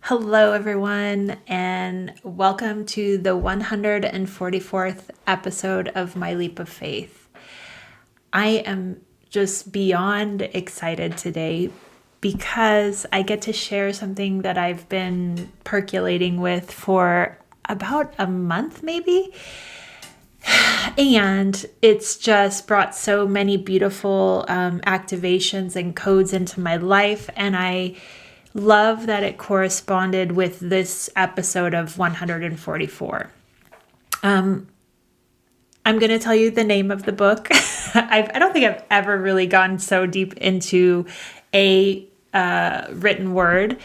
Hello, everyone, and welcome to the 144th episode of My Leap of Faith. I am just beyond excited today because I get to share something that I've been percolating with for about a month, maybe. And it's just brought so many beautiful activations and codes into my life, and I love that it corresponded with this episode of 144. I'm going to tell you the name of the book. I don't think I've ever really gone so deep into a written word.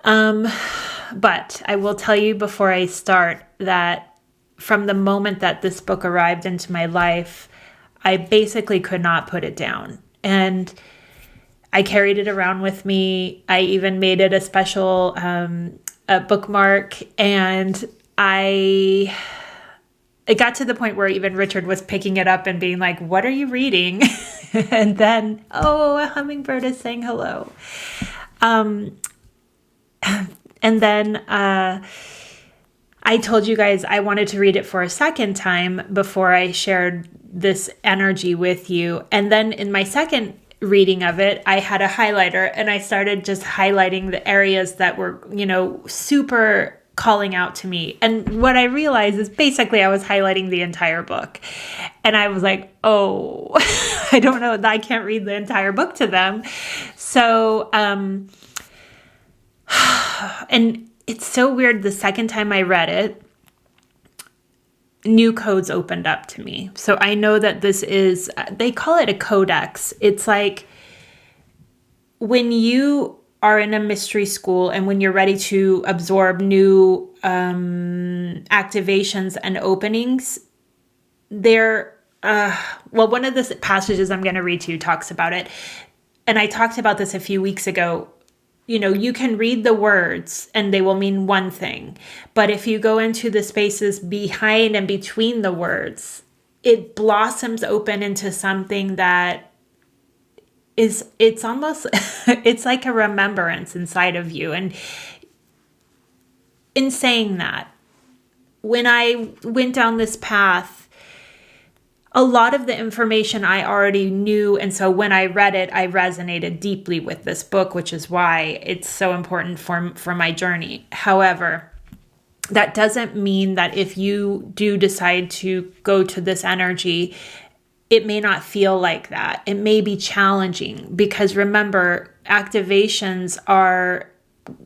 But I will tell you before I start that from the moment that this book arrived into my life, I basically could not put it down. And I carried it around with me. I even made it a special a bookmark. And it got to the point where even Richard was picking it up and being like, "What are you reading?" And then, a hummingbird is saying hello. And then I told you guys I wanted to read it for a second time before I shared this energy with you. And then in my second reading of it, I had a highlighter and I started just highlighting the areas that were, super calling out to me. And what I realized is basically I was highlighting the entire book. And I was like, I don't know, I can't read the entire book to them. So, and it's so weird. The second time I read it, new codes opened up to me. So I know that this is, they call it a codex. It's like when you are in a mystery school and when you're ready to absorb new activations and openings, one of the passages I'm going to read to you talks about it. And I talked about this a few weeks ago. You can read the words and they will mean one thing. But if you go into the spaces behind and between the words, it blossoms open into something that it's almost, it's like a remembrance inside of you. And in saying that, when I went down this path, a lot of the information I already knew. And so when I read it, I resonated deeply with this book, which is why it's so important for my journey. However, that doesn't mean that if you do decide to go to this energy, it may not feel like that. It may be challenging because remember, activations are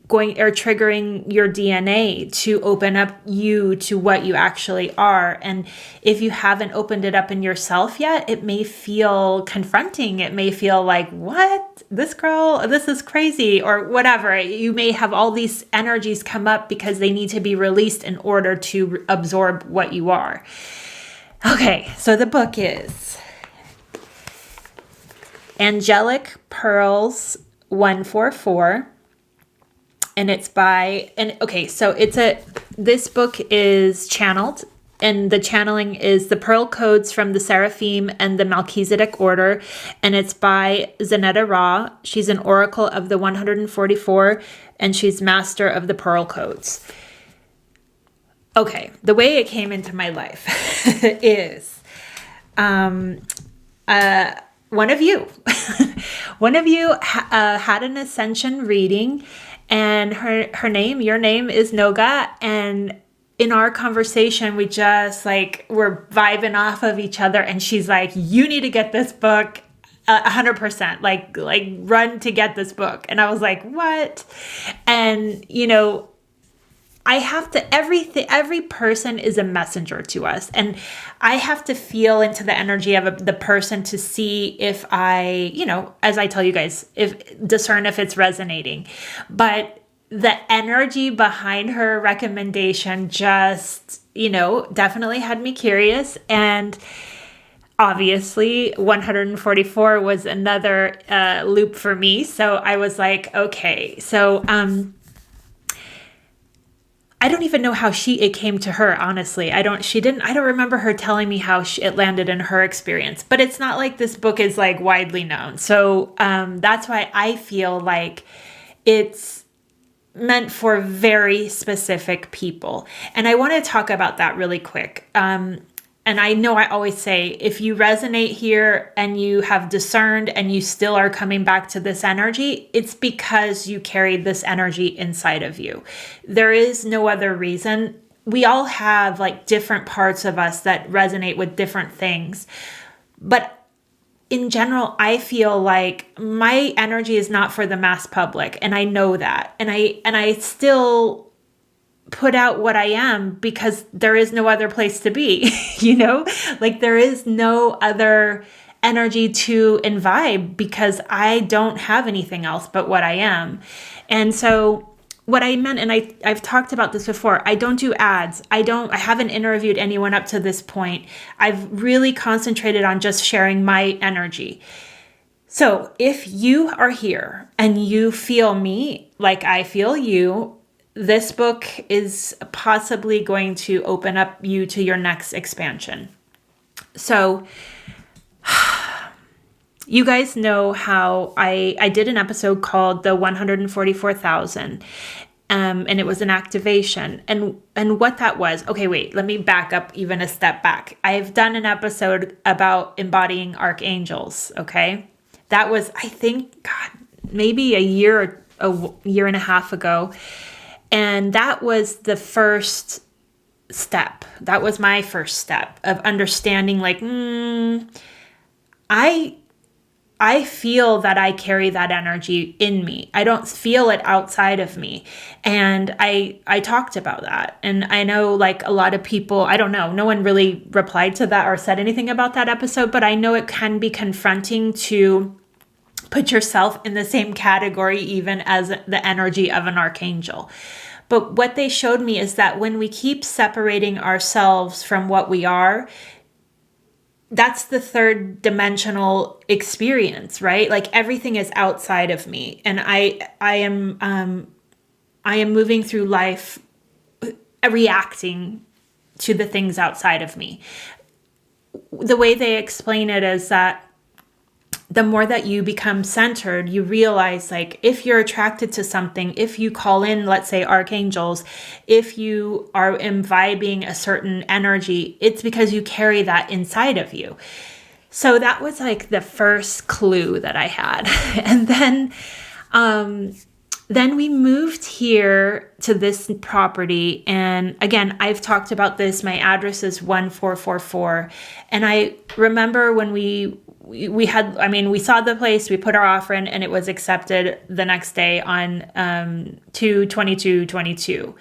triggering your DNA to open up you to what you actually are. And if you haven't opened it up in yourself yet, it may feel confronting. It may feel like, what? This girl, this is crazy or whatever. You may have all these energies come up because they need to be released in order to absorb what you are. Okay, so the book is Angelic Pearls 144. And it's this book is channeled, and the channeling is the Pearl Codes from the Seraphim and the Melchizedek Order, and it's by Zaneta Ra. She's an oracle of the 144, and she's master of the Pearl Codes. Okay, the way it came into my life is one of you had an Ascension reading. And your name is Noga. And in our conversation, we just we're vibing off of each other. And she's like, you need to get this book 100%, like run to get this book. And I was like, what? And, I have to, every person is a messenger to us. And I have to feel into the energy of the person to see if I, as I tell you guys, discern if it's resonating. But the energy behind her recommendation just, definitely had me curious. And obviously 144 was another loop for me. So I was like, okay, so, I don't even know how it came to her, honestly. I don't remember her telling me how it landed in her experience, but it's not like this book is widely known. So that's why I feel like it's meant for very specific people. And I want to talk about that really quick. And I know I always say, if you resonate here and you have discerned and you still are coming back to this energy, it's because you carried this energy inside of you. There is no other reason. We all have like different parts of us that resonate with different things. But in general, I feel like my energy is not for the mass public. And I know that. And I still put out what I am because there is no other place to be, like there is no other energy to imbibe because I don't have anything else but what I am. And so what I meant, and I've talked about this before, I don't do ads. I haven't interviewed anyone up to this point. I've really concentrated on just sharing my energy. So if you are here and you feel me like I feel you, this book is possibly going to open up you to your next expansion. So you guys know how I did an episode called The 144,000, and it was an activation. And what that was, okay, wait, let me back up even a step back. I've done an episode about embodying archangels, okay? That was, I think, God, maybe a year and a half ago. And that was the first step. That was my first step of understanding, like, I feel that I carry that energy in me. I don't feel it outside of me. And I talked about that. And I know like a lot of people, I don't know, no one really replied to that or said anything about that episode, but I know it can be confronting to put yourself in the same category even as the energy of an archangel. But what they showed me is that when we keep separating ourselves from what we are, that's the third dimensional experience, right? Like everything is outside of me. And I am moving through life reacting to the things outside of me. The way they explain it is that the more that you become centered, you realize like if you're attracted to something, if you call in, let's say archangels, if you are imbibing a certain energy, it's because you carry that inside of you. So that was like the first clue that I had. And then we moved here to this property. And again, I've talked about this. My address is 1444. And I remember when we saw the place, we put our offer in, and it was accepted the next day on 2/22/22.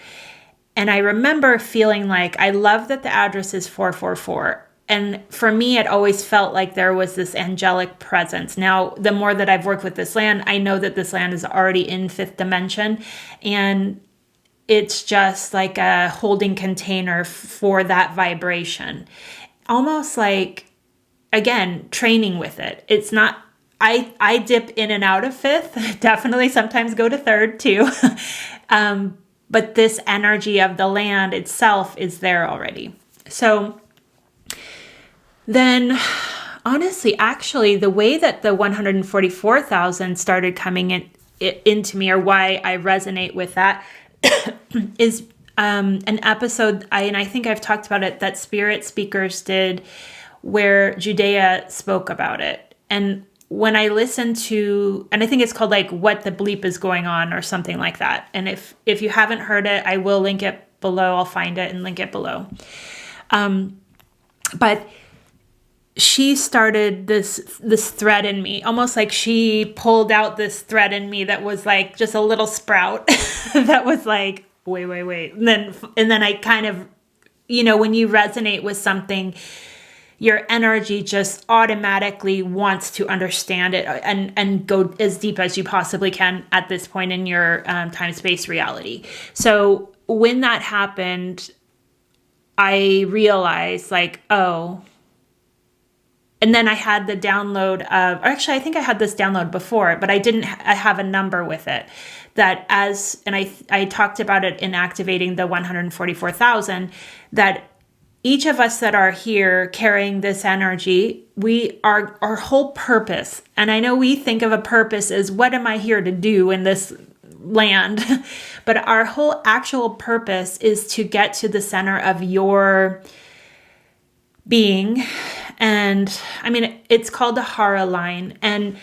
And I remember feeling like I love that the address is 444. And for me, it always felt like there was this angelic presence. Now, the more that I've worked with this land, I know that this land is already in fifth dimension. And it's just like a holding container for that vibration. Almost like, again, training with it. It's not, I dip in and out of fifth, definitely sometimes go to third too. But this energy of the land itself is there already. So then honestly, actually, the way that the 144,000 started coming into me, or why I resonate with that, is an episode, and I think I've talked about it, that Spirit Speakers did, where Judea spoke about it. And when I listened to, and I think it's called like What the Bleep is Going On or something like that. And if you haven't heard it, I will link it below. I'll find it and link it below. But she started this thread in me, almost like she pulled out this thread in me that was like just a little sprout that was like, wait. And then I kind of, when you resonate with something, your energy just automatically wants to understand it and go as deep as you possibly can at this point in your time-space reality. So when that happened, I realized like, oh. And then I had the download of, or actually I think I had this download before, but I have a number with it that and I talked about it in activating the 144,000, that each of us that are here carrying this energy, our whole purpose. And I know we think of a purpose as, what am I here to do in this land. But our whole actual purpose is to get to the center of your being. And I mean, it's called the Hara line. And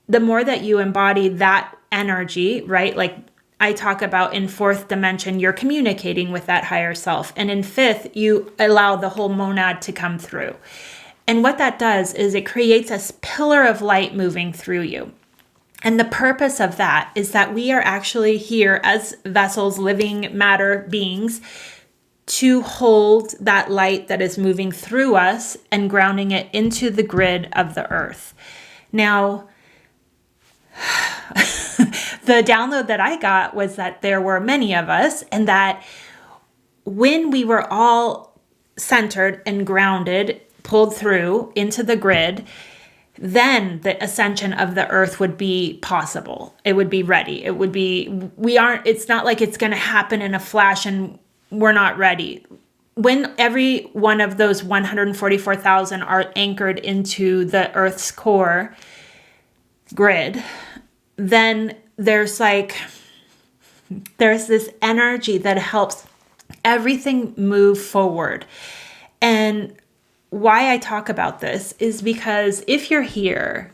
the more that you embody that energy, right? Like I talk about in fourth dimension, you're communicating with that higher self. And in fifth, you allow the whole monad to come through. And what that does is it creates a pillar of light moving through you. And the purpose of that is that we are actually here as vessels, living matter beings, to hold that light that is moving through us and grounding it into the grid of the earth. Now, the download that I got was that there were many of us, and that when we were all centered and grounded, pulled through into the grid, then the ascension of the earth would be possible. It would be ready. It would be, it's not like it's going to happen in a flash and we're not ready. When every one of those 144,000 are anchored into the earth's core grid, then there's this energy that helps everything move forward. And why I talk about this is because if you're here,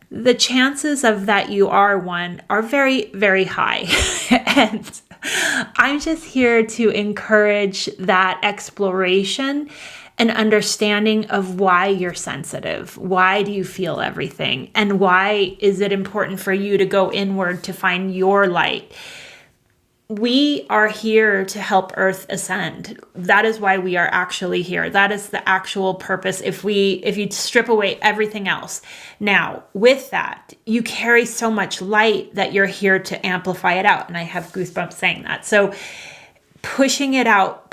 the chances of that you are one are very, very high. And I'm just here to encourage that exploration and understanding of why you're sensitive. Why do you feel everything? And why is it important for you to go inward to find your light? We are here to help Earth ascend. That is why we are actually here. That is the actual purpose if you strip away everything else. Now, with that, you carry so much light that you're here to amplify it out. And I have goosebumps saying that. So pushing it out,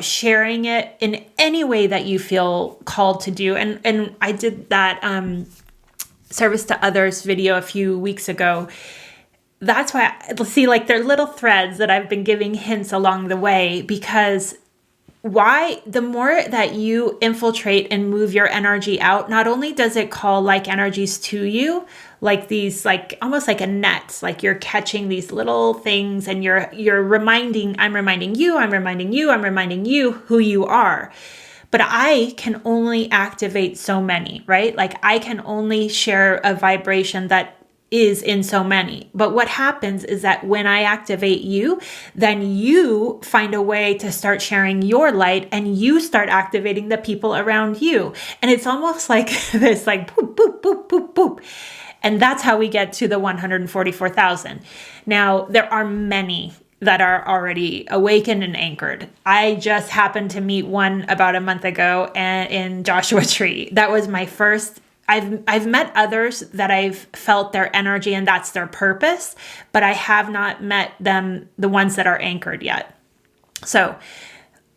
sharing it in any way that you feel called to do. And I did that service to others video a few weeks ago. That's why, they're little threads that I've been giving hints along the way, because the more that you infiltrate and move your energy out, not only does it call like energies to you, like these, like almost like a net, like you're catching these little things and I'm reminding you who you are. But I can only activate so many, right? Like I can only share a vibration that is in so many. But what happens is that when I activate you, then you find a way to start sharing your light and you start activating the people around you. And it's almost like this, like boop, boop, boop, boop, boop. And that's how we get to the 144,000. Now, there are many that are already awakened and anchored. I just happened to meet one about a month ago in Joshua Tree. That was my first. I've met others that I've felt their energy and that's their purpose, but I have not met them, the ones that are anchored yet. So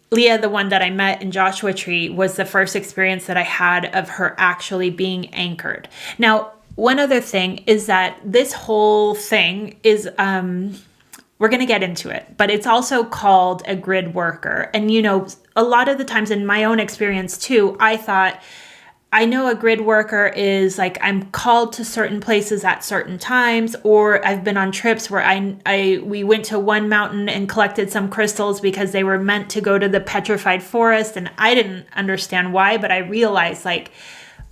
Leah, the one that I met in Joshua Tree, was the first experience that I had of her actually being anchored. Now, one other thing is that this whole thing is, we're going to get into it, but it's also called a grid worker. And, a lot of the times in my own experience too, I know a grid worker is like I'm called to certain places at certain times, or I've been on trips where we went to one mountain and collected some crystals because they were meant to go to the petrified forest, and I didn't understand why, but I realized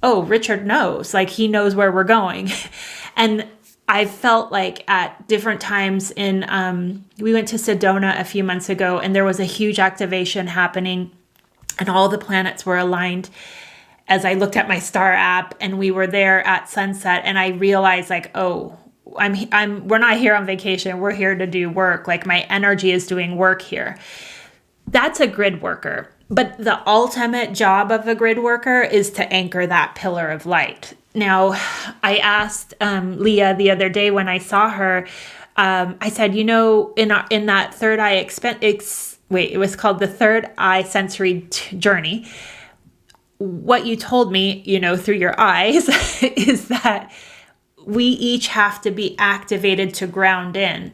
oh, Richard knows, he knows where we're going. And I felt like at different times we went to Sedona a few months ago, and there was a huge activation happening and all the planets were aligned. As I looked at my star app and we were there at sunset, and I realized we're not here on vacation. We're here to do work. Like my energy is doing work here. That's a grid worker. But the ultimate job of a grid worker is to anchor that pillar of light. Now, I asked Leah the other day when I saw her, I said, in that third eye it was called the third eye sensory journey. What you told me, through your eyes is that we each have to be activated to ground in.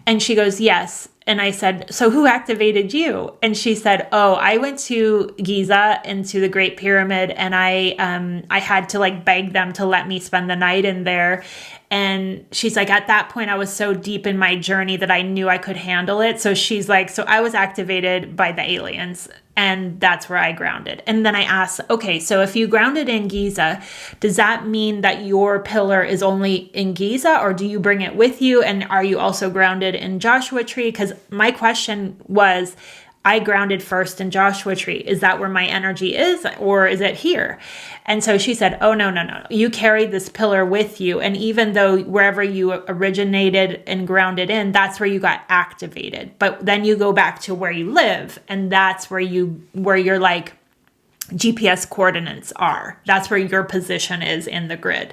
And she goes, yes. And I said, so who activated you? And she said, oh, I went to Giza and to the Great Pyramid, and I had to like beg them to let me spend the night in there. And she's like, at that point, I was so deep in my journey that I knew I could handle it. So she's like, so I was activated by the aliens, and that's where I grounded. And then I asked, okay, so if you grounded in Giza, does that mean that your pillar is only in Giza, or do you bring it with you? And are you also grounded in Joshua Tree? Because my question was, I grounded first in Joshua Tree. Is that where my energy is, or is it here? And so she said, oh, no. You carried this pillar with you. And even though wherever you originated and grounded in, that's where you got activated. But then you go back to where you live, and that's where your like GPS coordinates are. That's where your position is in the grid.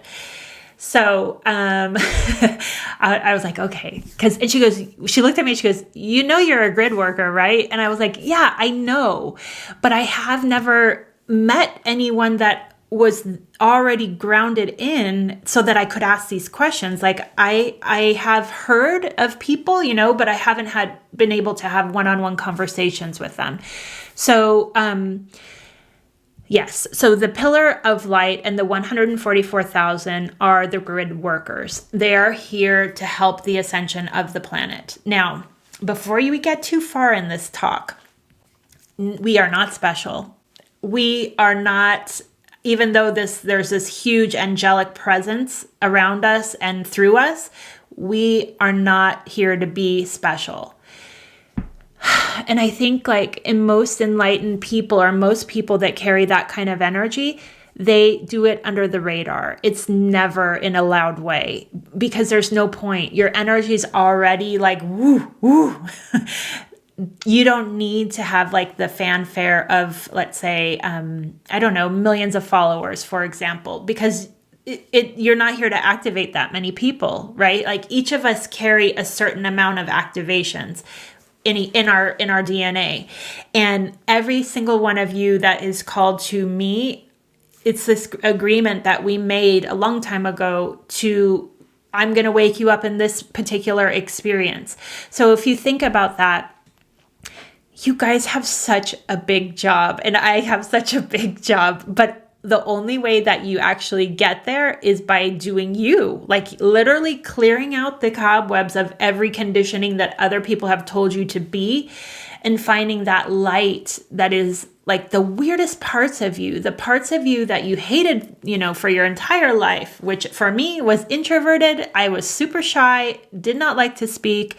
So I was like, okay. And she looked at me and she goes, you know, you're a grid worker, right? And I was like, yeah, I know. But I have never met anyone that was already grounded in so that I could ask these questions. Like I have heard of people, you know, but I haven't been able to have one-on-one conversations with them. So, yes. So the pillar of light and the 144,000 are the grid workers. They are here to help the ascension of the planet. Now, before you get too far in this talk, we are not special. We are not, even though there's this huge angelic presence around us and through us, we are not here to be special. And I think like in most enlightened people, or most people that carry that kind of energy, they do it under the radar. It's never in a loud way, because there's no point. Your energy is already like, woo, woo. You don't need to have like the fanfare of, let's say, I don't know, millions of followers, for example, because you're not here to activate that many people, right? Like each of us carry a certain amount of activations in our DNA, and every single one of you that is called to me, it's this agreement that we made a long time ago to, I'm going to wake you up in this particular experience. So if you think about that, you guys have such a big job, and I have such a big job, but the only way that you actually get there is by doing you, like literally clearing out the cobwebs of every conditioning that other people have told you to be, and finding that light that is like the weirdest parts of you, the parts of you that you hated, you know, for your entire life, which for me was introverted. I was super shy, did not like to speak.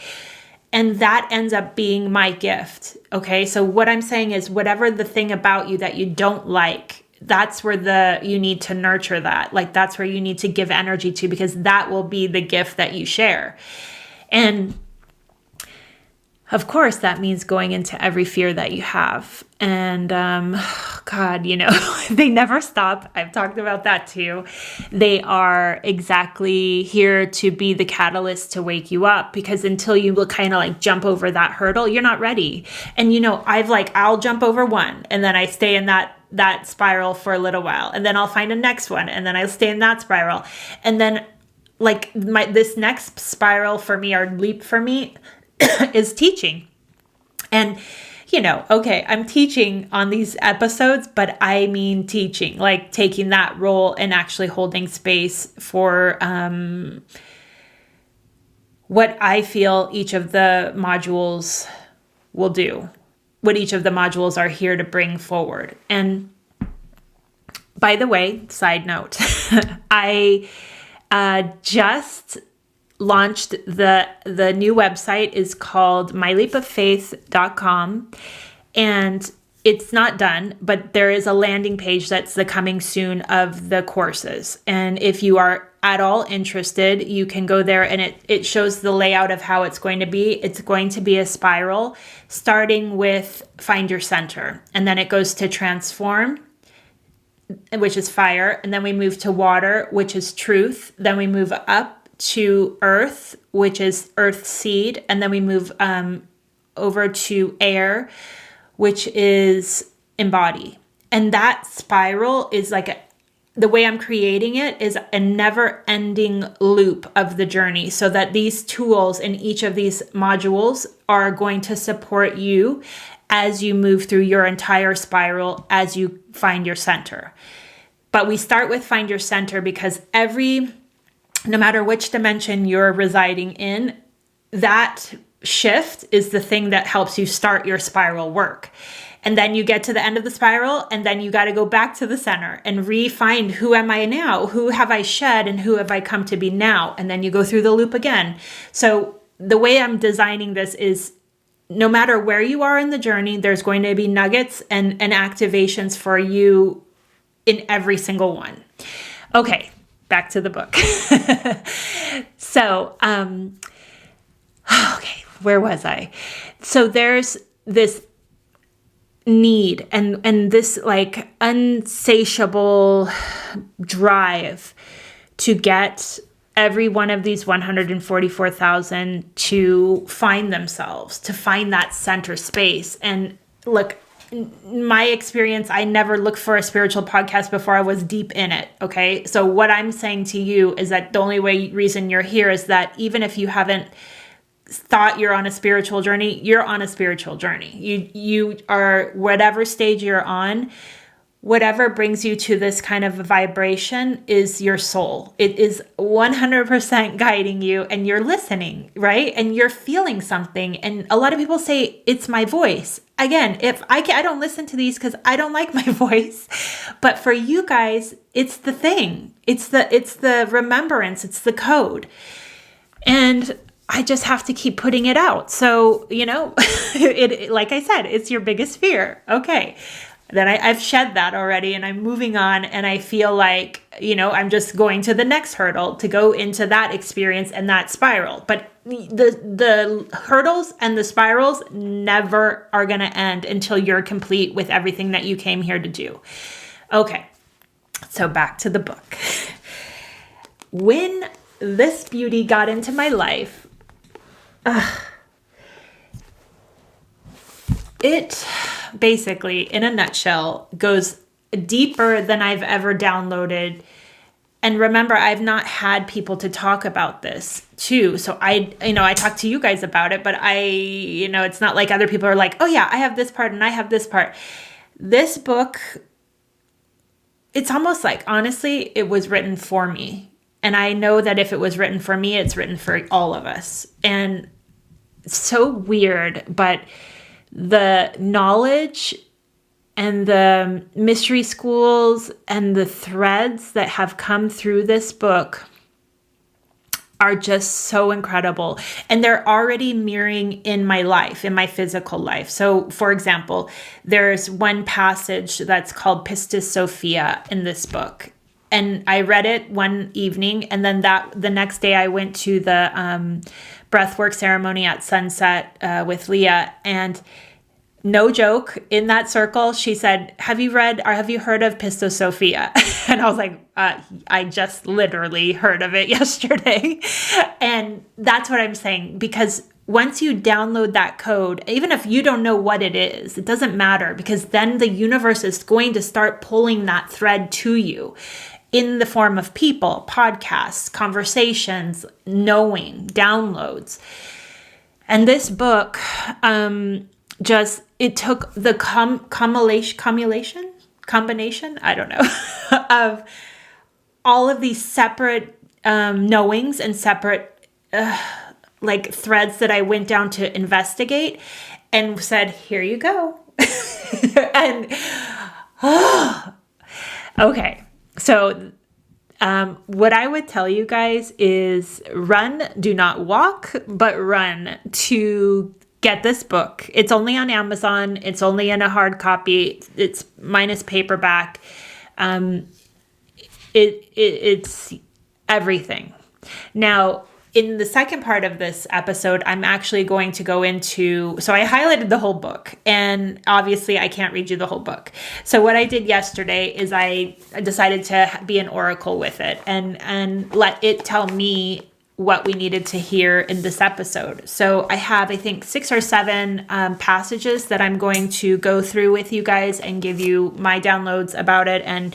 And that ends up being my gift. Okay. So what I'm saying is, whatever the thing about you that you don't like, that's where you need to nurture that. Like that's where you need to give energy to, because that will be the gift that you share. And of course, that means going into every fear that you have. And God, you know, they never stop. I've talked about that too. They are exactly here to be the catalyst to wake you up, because until you will kind of like jump over that hurdle, you're not ready. And, you know, I'll jump over one, and then I stay in that spiral for a little while, and then I'll find a next one, and then I'll stay in that spiral. And then like this next spiral for me, or leap for me, is teaching. And, you know, okay, I'm teaching on these episodes, but I mean teaching, like taking that role and actually holding space for what I feel each of the modules will do, what each of the modules are here to bring forward. And by the way, side note, I just launched the new website. Is called myleapoffaith.com, and it's not done, but there is a landing page that's the coming soon of the courses. And if you are at all interested, you can go there, and it shows the layout of how it's going to be. It's going to be a spiral, starting with find your center, and then it goes to transform, which is fire, and then we move to water, which is truth, then we move up to earth, which is earth seed, and then we move over to air, which is embody. And that spiral is like the way I'm creating it is a never ending loop of the journey, so that these tools in each of these modules are going to support you as you move through your entire spiral, as you find your center. But we start with find your center because no matter which dimension you're residing in, that shift is the thing that helps you start your spiral work. And then you get to the end of the spiral, and then you got to go back to the center and re-find, who am I now? Who have I shed and who have I come to be now? And then you go through the loop again. So the way I'm designing this is, no matter where you are in the journey, there's going to be nuggets and activations for you in every single one. Okay, back to the book. So, okay, where was I? So there's this need and this like unsatiable drive to get every one of these 144,000 to find themselves, to find that center space. And look, my experience, I never looked for a spiritual podcast before I was deep in it. Okay. So what I'm saying to you is that the only reason you're here is that even if you haven't thought you're on a spiritual journey, you're on a spiritual journey. You are, whatever stage you're on, whatever brings you to this kind of vibration is your soul. It is 100% guiding you, and you're listening, right? And you're feeling something. And a lot of people say, it's my voice. Again, if I don't listen to these because I don't like my voice, but for you guys, it's the thing. It's the remembrance. It's the code. And I just have to keep putting it out. So, it like I said, it's your biggest fear. Okay. Then I've shed that already, and I'm moving on, and I feel like, I'm just going to the next hurdle to go into that experience and that spiral. But the hurdles and the spirals never are going to end until you're complete with everything that you came here to do. Okay. So back to the book. When this beauty got into my life, it basically, in a nutshell, goes deeper than I've ever downloaded. And remember, I've not had people to talk about this too. So I talk to you guys about it, but it's not like other people are like, oh yeah, I have this part and I have this part. This book, it's almost like, honestly, it was written for me. And I know that if it was written for me, it's written for all of us. And it's so weird, but the knowledge and the mystery schools and the threads that have come through this book are just so incredible. And they're already mirroring in my life, in my physical life. So, for example, there's one passage that's called Pistis Sophia in this book. And I read it one evening, and then the next day I went to the breathwork ceremony at sunset with Leah. And no joke, in that circle, she said, have you read or have you heard of Pistis Sophia? And I was like, I just literally heard of it yesterday. And that's what I'm saying, because once you download that code, even if you don't know what it is, it doesn't matter, because then the universe is going to start pulling that thread to you in the form of people, podcasts, conversations, knowing, downloads. And this book, it took the combination, I don't know, of all of these separate knowings and separate like threads that I went down to investigate, and said, here you go. And okay. So what I would tell you guys is run, do not walk, but run to get this book. It's only on Amazon. It's only in a hard copy. It's minus paperback. It's everything. Now, in the second part of this episode, I'm actually going to go into, so I highlighted the whole book, and obviously I can't read you the whole book. So what I did yesterday is I decided to be an oracle with it and let it tell me what we needed to hear in this episode. So I have, I think, 6 or 7 passages that I'm going to go through with you guys and give you my downloads about it. And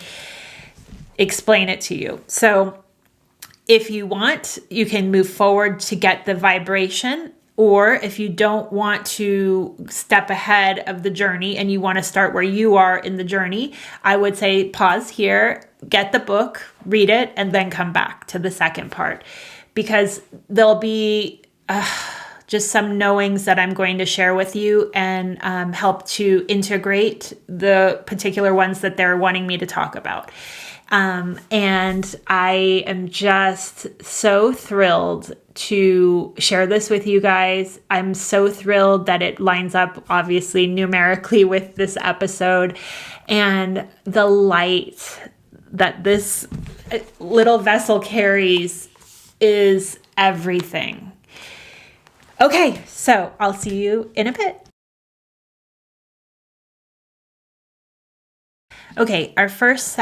explain it to you. So if you want, you can move forward to get the vibration, or if you don't want to step ahead of the journey and you want to start where you are in the journey, I would say pause here, get the book, read it, and then come back to the second part, because there'll be just some knowings that I'm going to share with you and help to integrate the particular ones that they're wanting me to talk about. And I am just so thrilled to share this with you guys. I'm so thrilled that it lines up, obviously, numerically with this episode, and the light that this little vessel carries is everything. Okay, so I'll see you in a bit. Okay, our first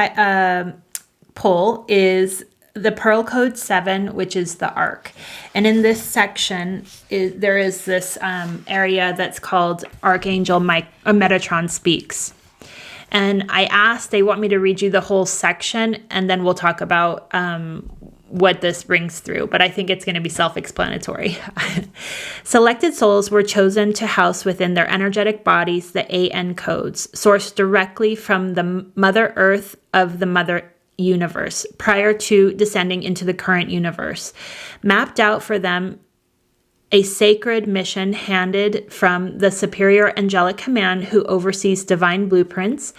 pull is the Pearl Code 7, which is the arc. And in this section, there is this area that's called Archangel Metatron Speaks. And they want me to read you the whole section, and then we'll talk about what this brings through. But I think it's going to be self-explanatory. Selected souls were chosen to house within their energetic bodies the AN codes, sourced directly from the Mother Earth of the Mother Universe, prior to descending into the current universe. Mapped out for them a sacred mission handed from the superior angelic command who oversees divine blueprints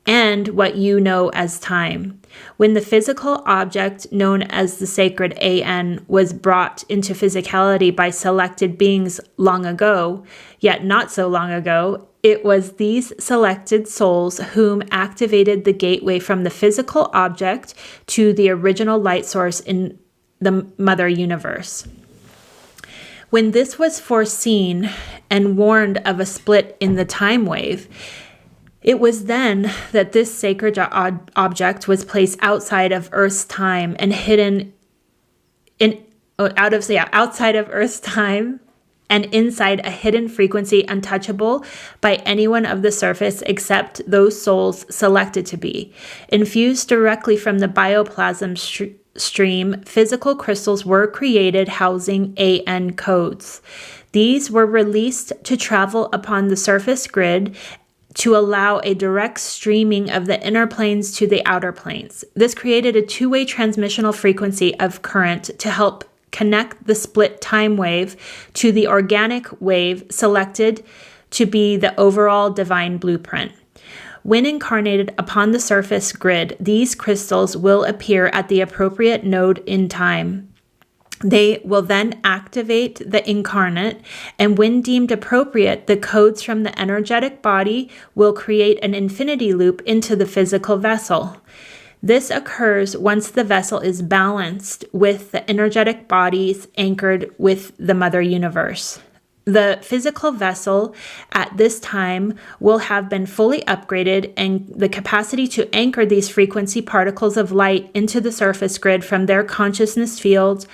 and what you know as time. When the physical object known as the sacred AN was brought into physicality by selected beings long ago, yet not so long ago, it was these selected souls whom activated the gateway from the physical object to the original light source in the Mother Universe. When this was foreseen and warned of a split in the time wave, it was then that this sacred object was placed outside of Earth's time and hidden outside of Earth's time and inside a hidden frequency untouchable by anyone of the surface except those souls selected to be. Infused directly from the bioplasm stream, physical crystals were created housing AN codes. These were released to travel upon the surface grid to allow a direct streaming of the inner planes to the outer planes. This created a two-way transmissional frequency of current to help connect the split time wave to the organic wave selected to be the overall divine blueprint. When incarnated upon the surface grid, these crystals will appear at the appropriate node in time. They will then activate the incarnate, and when deemed appropriate, the codes from the energetic body will create an infinity loop into the physical vessel. This occurs once the vessel is balanced with the energetic bodies anchored with the Mother Universe. The physical vessel at this time will have been fully upgraded, and the capacity to anchor these frequency particles of light into the surface grid from their consciousness field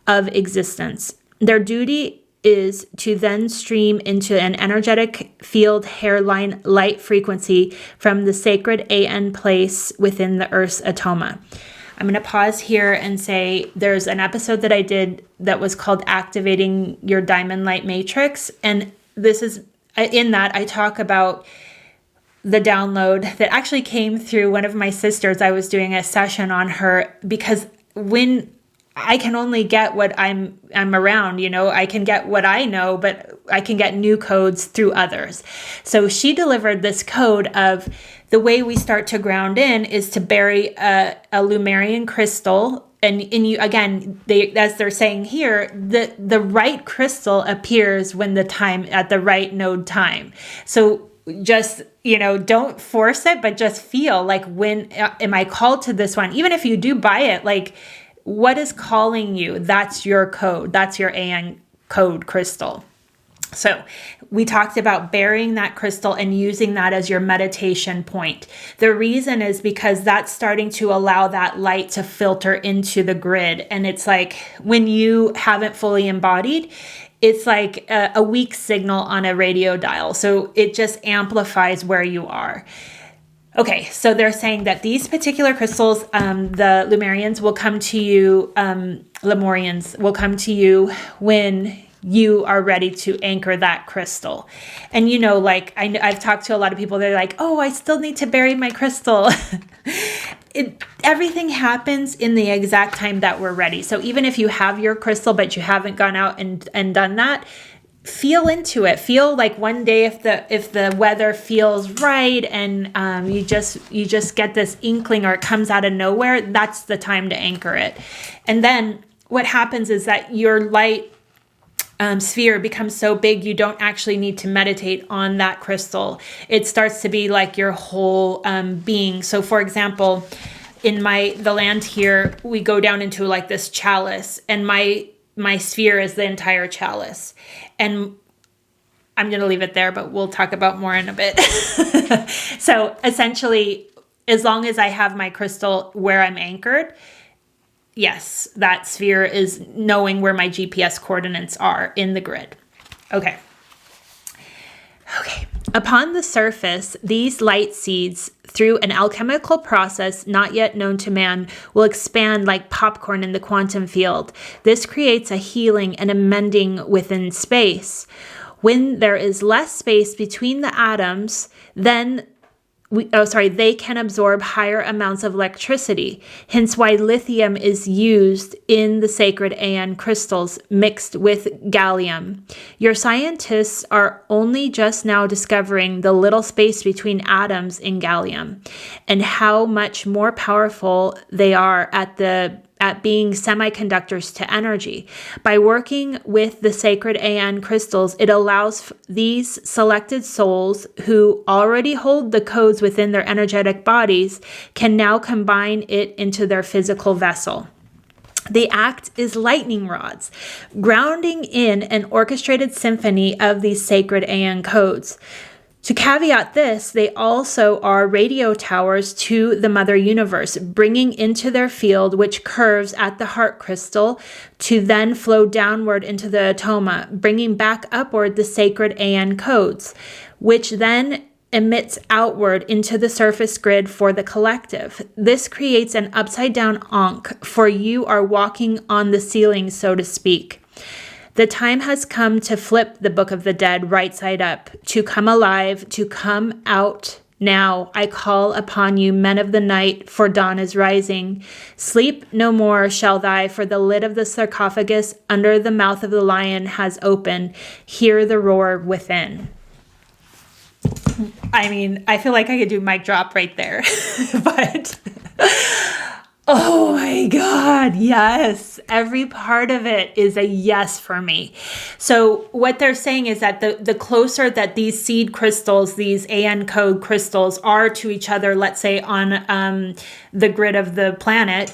of existence. Their duty is to then stream into an energetic field hairline light frequency from the sacred AN place within the Earth's atoma. I'm going to pause here and say there's an episode that I did that was called Activating Your Diamond Light Matrix. And this is in that I talk about the download that actually came through one of my sisters. I was doing a session on her because when I can only get what I'm around, I can get what I know, but I can get new codes through others. So she delivered this code of the way we start to ground in is to bury a Lemurian crystal. And you, again, as they're saying here, the right crystal appears when at the right node time. So just, don't force it, but just feel like, when am I called to this one? Even if you do buy it, like, what is calling you? That's your code. That's your AN code crystal. So we talked about burying that crystal and using that as your meditation point. The reason is because that's starting to allow that light to filter into the grid. And it's like when you haven't fully embodied, it's like a weak signal on a radio dial. So it just amplifies where you are. Okay, so they're saying that these particular crystals, the Lemurians will come to you, Lemurians will come to you when you are ready to anchor that crystal. And like I've talked to a lot of people, they're like, oh, I still need to bury my crystal. Everything happens in the exact time that we're ready. So even if you have your crystal, but you haven't gone out and done that, feel into it. Feel like one day if the weather feels right and you just get this inkling or it comes out of nowhere, that's the time to anchor it. And then what happens is that your light sphere becomes so big you don't actually need to meditate on that crystal. It starts to be like your whole being. So for example, in the land here, we go down into like this chalice, and my sphere is the entire chalice. And I'm going to leave it there, but we'll talk about more in a bit. So essentially, as long as I have my crystal where I'm anchored, yes, that sphere is knowing where my GPS coordinates are in the grid. Okay. Upon the surface, these light seeds, through an alchemical process not yet known to man, will expand like popcorn in the quantum field. This creates a healing and a mending within space. When there is less space between the atoms, then they can absorb higher amounts of electricity, hence why lithium is used in the sacred AN crystals mixed with gallium. Your scientists are only just now discovering the little space between atoms in gallium and how much more powerful they are at being semiconductors to energy. By working with the sacred AN crystals, it allows these selected souls who already hold the codes within their energetic bodies can now combine it into their physical vessel. The act is lightning rods, grounding in an orchestrated symphony of these sacred AN codes. To caveat this, they also are radio towers to the Mother Universe, bringing into their field, which curves at the heart crystal, to then flow downward into the atoma, bringing back upward the sacred AN codes, which then emits outward into the surface grid for the collective. This creates an upside-down ankh, for you are walking on the ceiling, so to speak. The time has come to flip the Book of the Dead right side up, to come alive, to come out now. I call upon you, men of the night, for dawn is rising. Sleep no more shall thy, for the lid of the sarcophagus under the mouth of the lion has opened. Hear the roar within. I mean, I feel like I could do mic drop right there, but... Oh my God, yes. Every part of it is a yes for me. So what they're saying is that the closer that these seed crystals, these AN code crystals are to each other, let's say on the grid of the planet,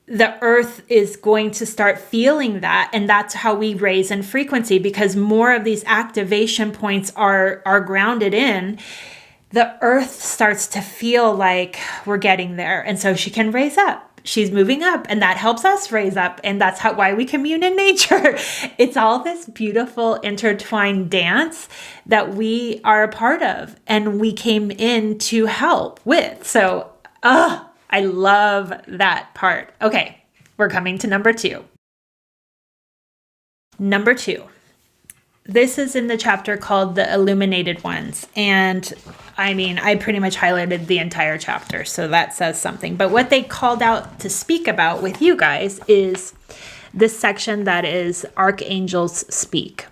the earth is going to start feeling that. And that's how we raise in frequency, because more of these activation points are grounded in. The earth starts to feel like we're getting there. And so she can raise up. She's moving up, and that helps us raise up. And that's why we commune in nature. It's all this beautiful intertwined dance that we are a part of and we came in to help with. So, I love that part. Okay, we're coming to number 2. Number 2. This is in the chapter called The Illuminated Ones. And I mean, I pretty much highlighted the entire chapter, so that says something. But what they called out to speak about with you guys is this section that is Archangels Speak.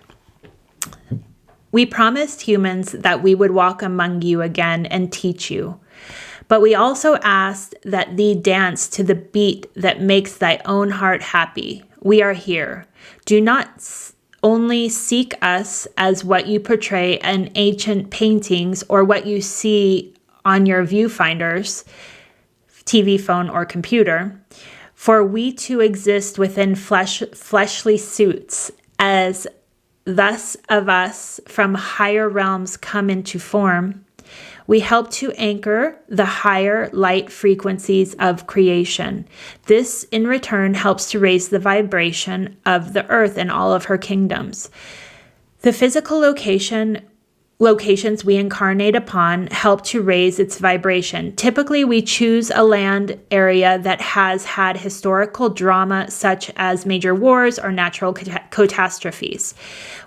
We promised humans that we would walk among you again and teach you. But we also asked that thee dance to the beat that makes thy own heart happy. We are here. Do not only seek us as what you portray in ancient paintings or what you see on your viewfinders, TV, phone, or computer. For we too exist within fleshly suits, as thus of us from higher realms come into form. We help to anchor the higher light frequencies of creation. This, in return, helps to raise the vibration of the earth and all of her kingdoms. The physical location locations we incarnate upon help to raise its vibration. Typically, we choose a land area that has had historical drama such as major wars or natural catastrophes.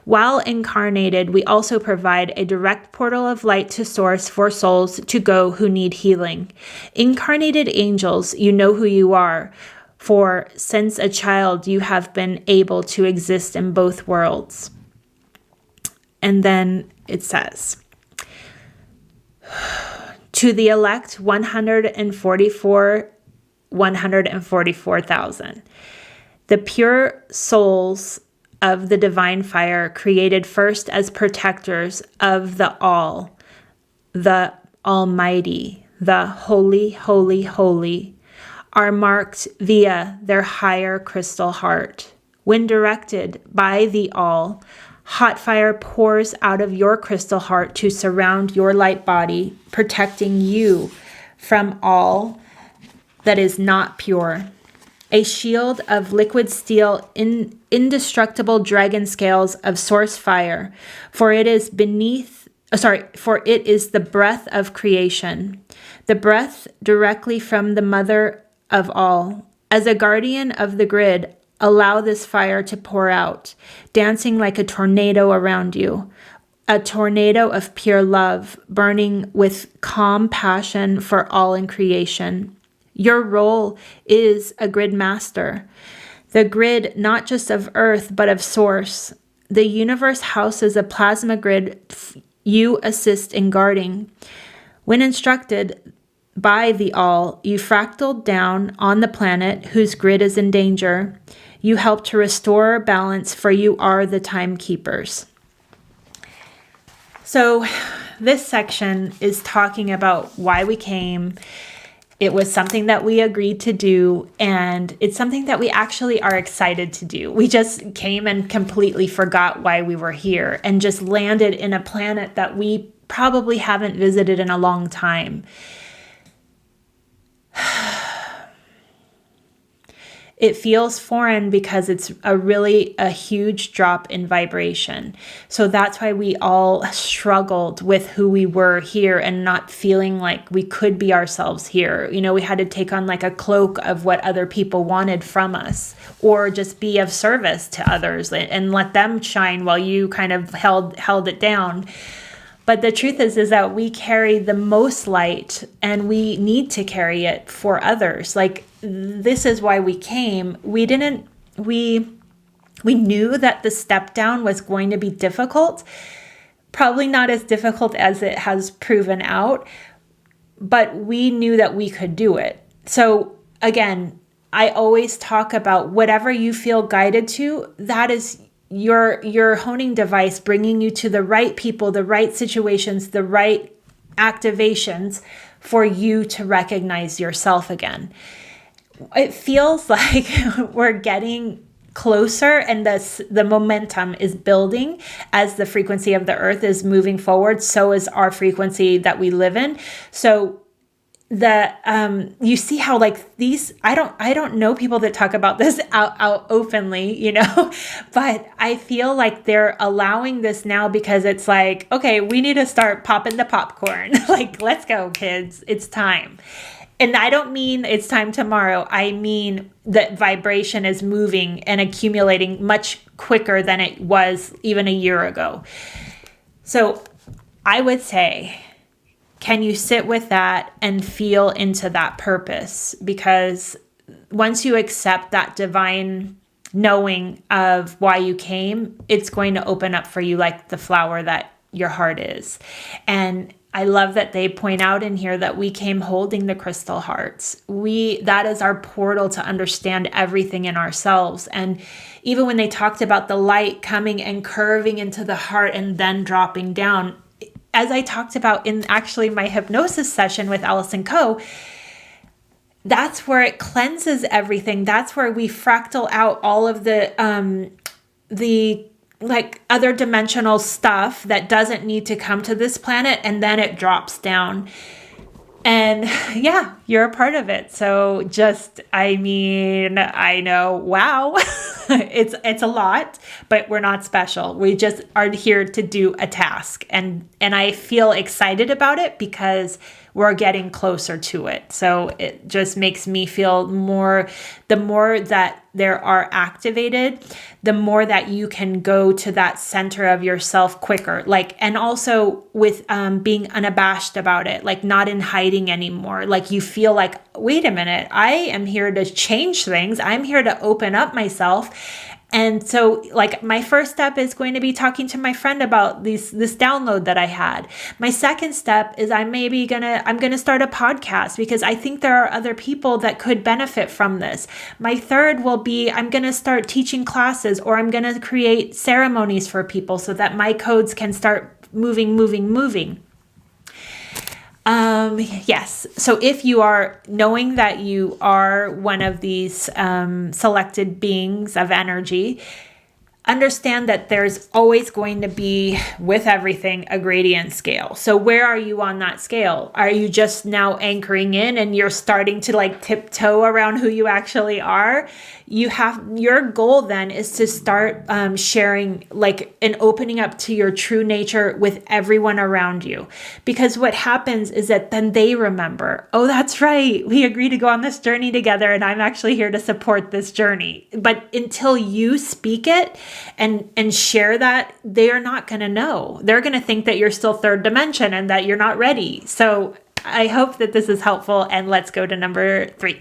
While incarnated, we also provide a direct portal of light to source for souls to go who need healing. Incarnated angels, you know who you are, for since a child you have been able to exist in both worlds. And then it says, to the elect 144,000. The pure souls of the divine fire, created first as protectors of the all, the Almighty, the Holy, Holy, Holy, are marked via their higher crystal heart. When directed by the all, hot fire pours out of your crystal heart to surround your light body, protecting you from all that is not pure. A shield of liquid steel, indestructible dragon scales of source fire, for it is the breath of creation, the breath directly from the mother of all. As a guardian of the grid, allow this fire to pour out, dancing like a tornado around you, a tornado of pure love, burning with calm passion for all in creation. Your role is a grid master, the grid not just of Earth, but of Source. The universe houses a plasma grid you assist in guarding. When instructed by the all, you fractaled down on the planet whose grid is in danger. You help to restore balance, for you are the timekeepers. So this section is talking about why we came. It was something that we agreed to do, and it's something that we actually are excited to do. We just came and completely forgot why we were here and just landed in a planet that we probably haven't visited in a long time. It feels foreign because it's a huge drop in vibration. So that's why we all struggled with who we were here and not feeling like we could be ourselves here. You know, we had to take on like a cloak of what other people wanted from us, or just be of service to others and let them shine while you kind of held it down. But the truth is that we carry the most light, and we need to carry it for others. Like, this is why we came. We knew that the step down was going to be difficult, probably not as difficult as it has proven out, but we knew that we could do it. So again, I always talk about whatever you feel guided to, that is your honing device, bringing you to the right people, the right situations, the right activations for you to recognize yourself again. It feels like we're getting closer, and the momentum is building as the frequency of the earth is moving forward. So is our frequency that we live in. So you see how like these, I don't know people that talk about this out openly, you know, but I feel like they're allowing this now because it's like, okay, we need to start popping the popcorn. Like, let's go, kids. It's time. And I don't mean it's time tomorrow. I mean that vibration is moving and accumulating much quicker than it was even a year ago. So I would say, can you sit with that and feel into that purpose? Because once you accept that divine knowing of why you came, it's going to open up for you like the flower that your heart is. And I love that they point out in here that we came holding the crystal hearts. That is our portal to understand everything in ourselves. And even when they talked about the light coming and curving into the heart and then dropping down, as I talked about in actually my hypnosis session with Allison Coe, that's where it cleanses everything. That's where we fractal out all of the like other dimensional stuff that doesn't need to come to this planet, and then it drops down. And yeah, you're a part of it. So just, I know, wow, it's a lot, but we're not special. We just are here to do a task. And I feel excited about it because we're getting closer to it. So it just makes me feel the more that there are activated, the more that you can go to that center of yourself quicker. And also with being unabashed about it, not in hiding anymore. You feel like, wait a minute, I am here to change things. I'm here to open up myself. And so my first step is going to be talking to my friend about this download that I had. My second step is I'm going to start a podcast because I think there are other people that could benefit from this. My third will be I'm going to start teaching classes, or I'm going to create ceremonies for people so that my codes can start moving. Yes. So if you are knowing that you are one of these selected beings of energy, understand that there's always going to be, with everything, a gradient scale. So where are you on that scale? Are you just now anchoring in and you're starting to tiptoe around who you actually are? Your goal then is to start sharing and opening up to your true nature with everyone around you. Because what happens is that then they remember, oh, that's right, we agreed to go on this journey together and I'm actually here to support this journey. But until you speak it and share that, they are not going to know. They're going to think that you're still third dimension and that you're not ready. So I hope that this is helpful, and let's go to number 3.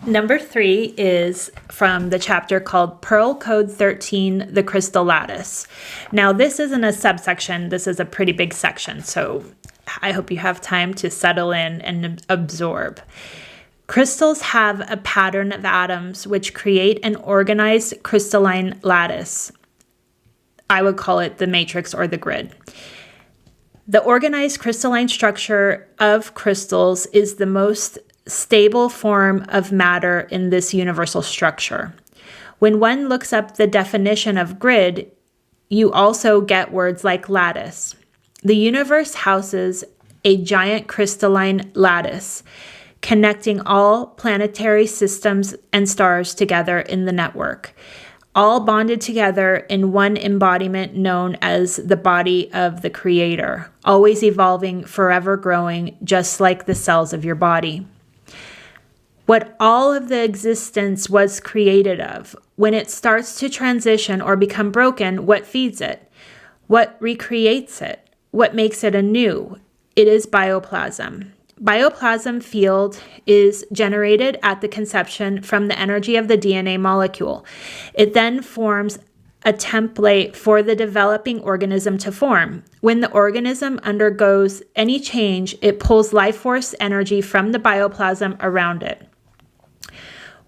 Number 3 is from the chapter called Pearl Code 13, the Crystal Lattice. Now, this isn't a subsection. This is a pretty big section. So I hope you have time to settle in and absorb. Crystals have a pattern of atoms which create an organized crystalline lattice. I would call it the matrix or the grid. The organized crystalline structure of crystals is the most stable form of matter in this universal structure. When one looks up the definition of grid, you also get words like lattice. The universe houses a giant crystalline lattice, connecting all planetary systems and stars together in the network, all bonded together in one embodiment known as the body of the Creator, always evolving, forever growing, just like the cells of your body. What all of the existence was created of, when it starts to transition or become broken, what feeds it? What recreates it? What makes it anew? It is bioplasm. Bioplasm field is generated at the conception from the energy of the DNA molecule. It then forms a template for the developing organism to form. When the organism undergoes any change, it pulls life force energy from the bioplasm around it.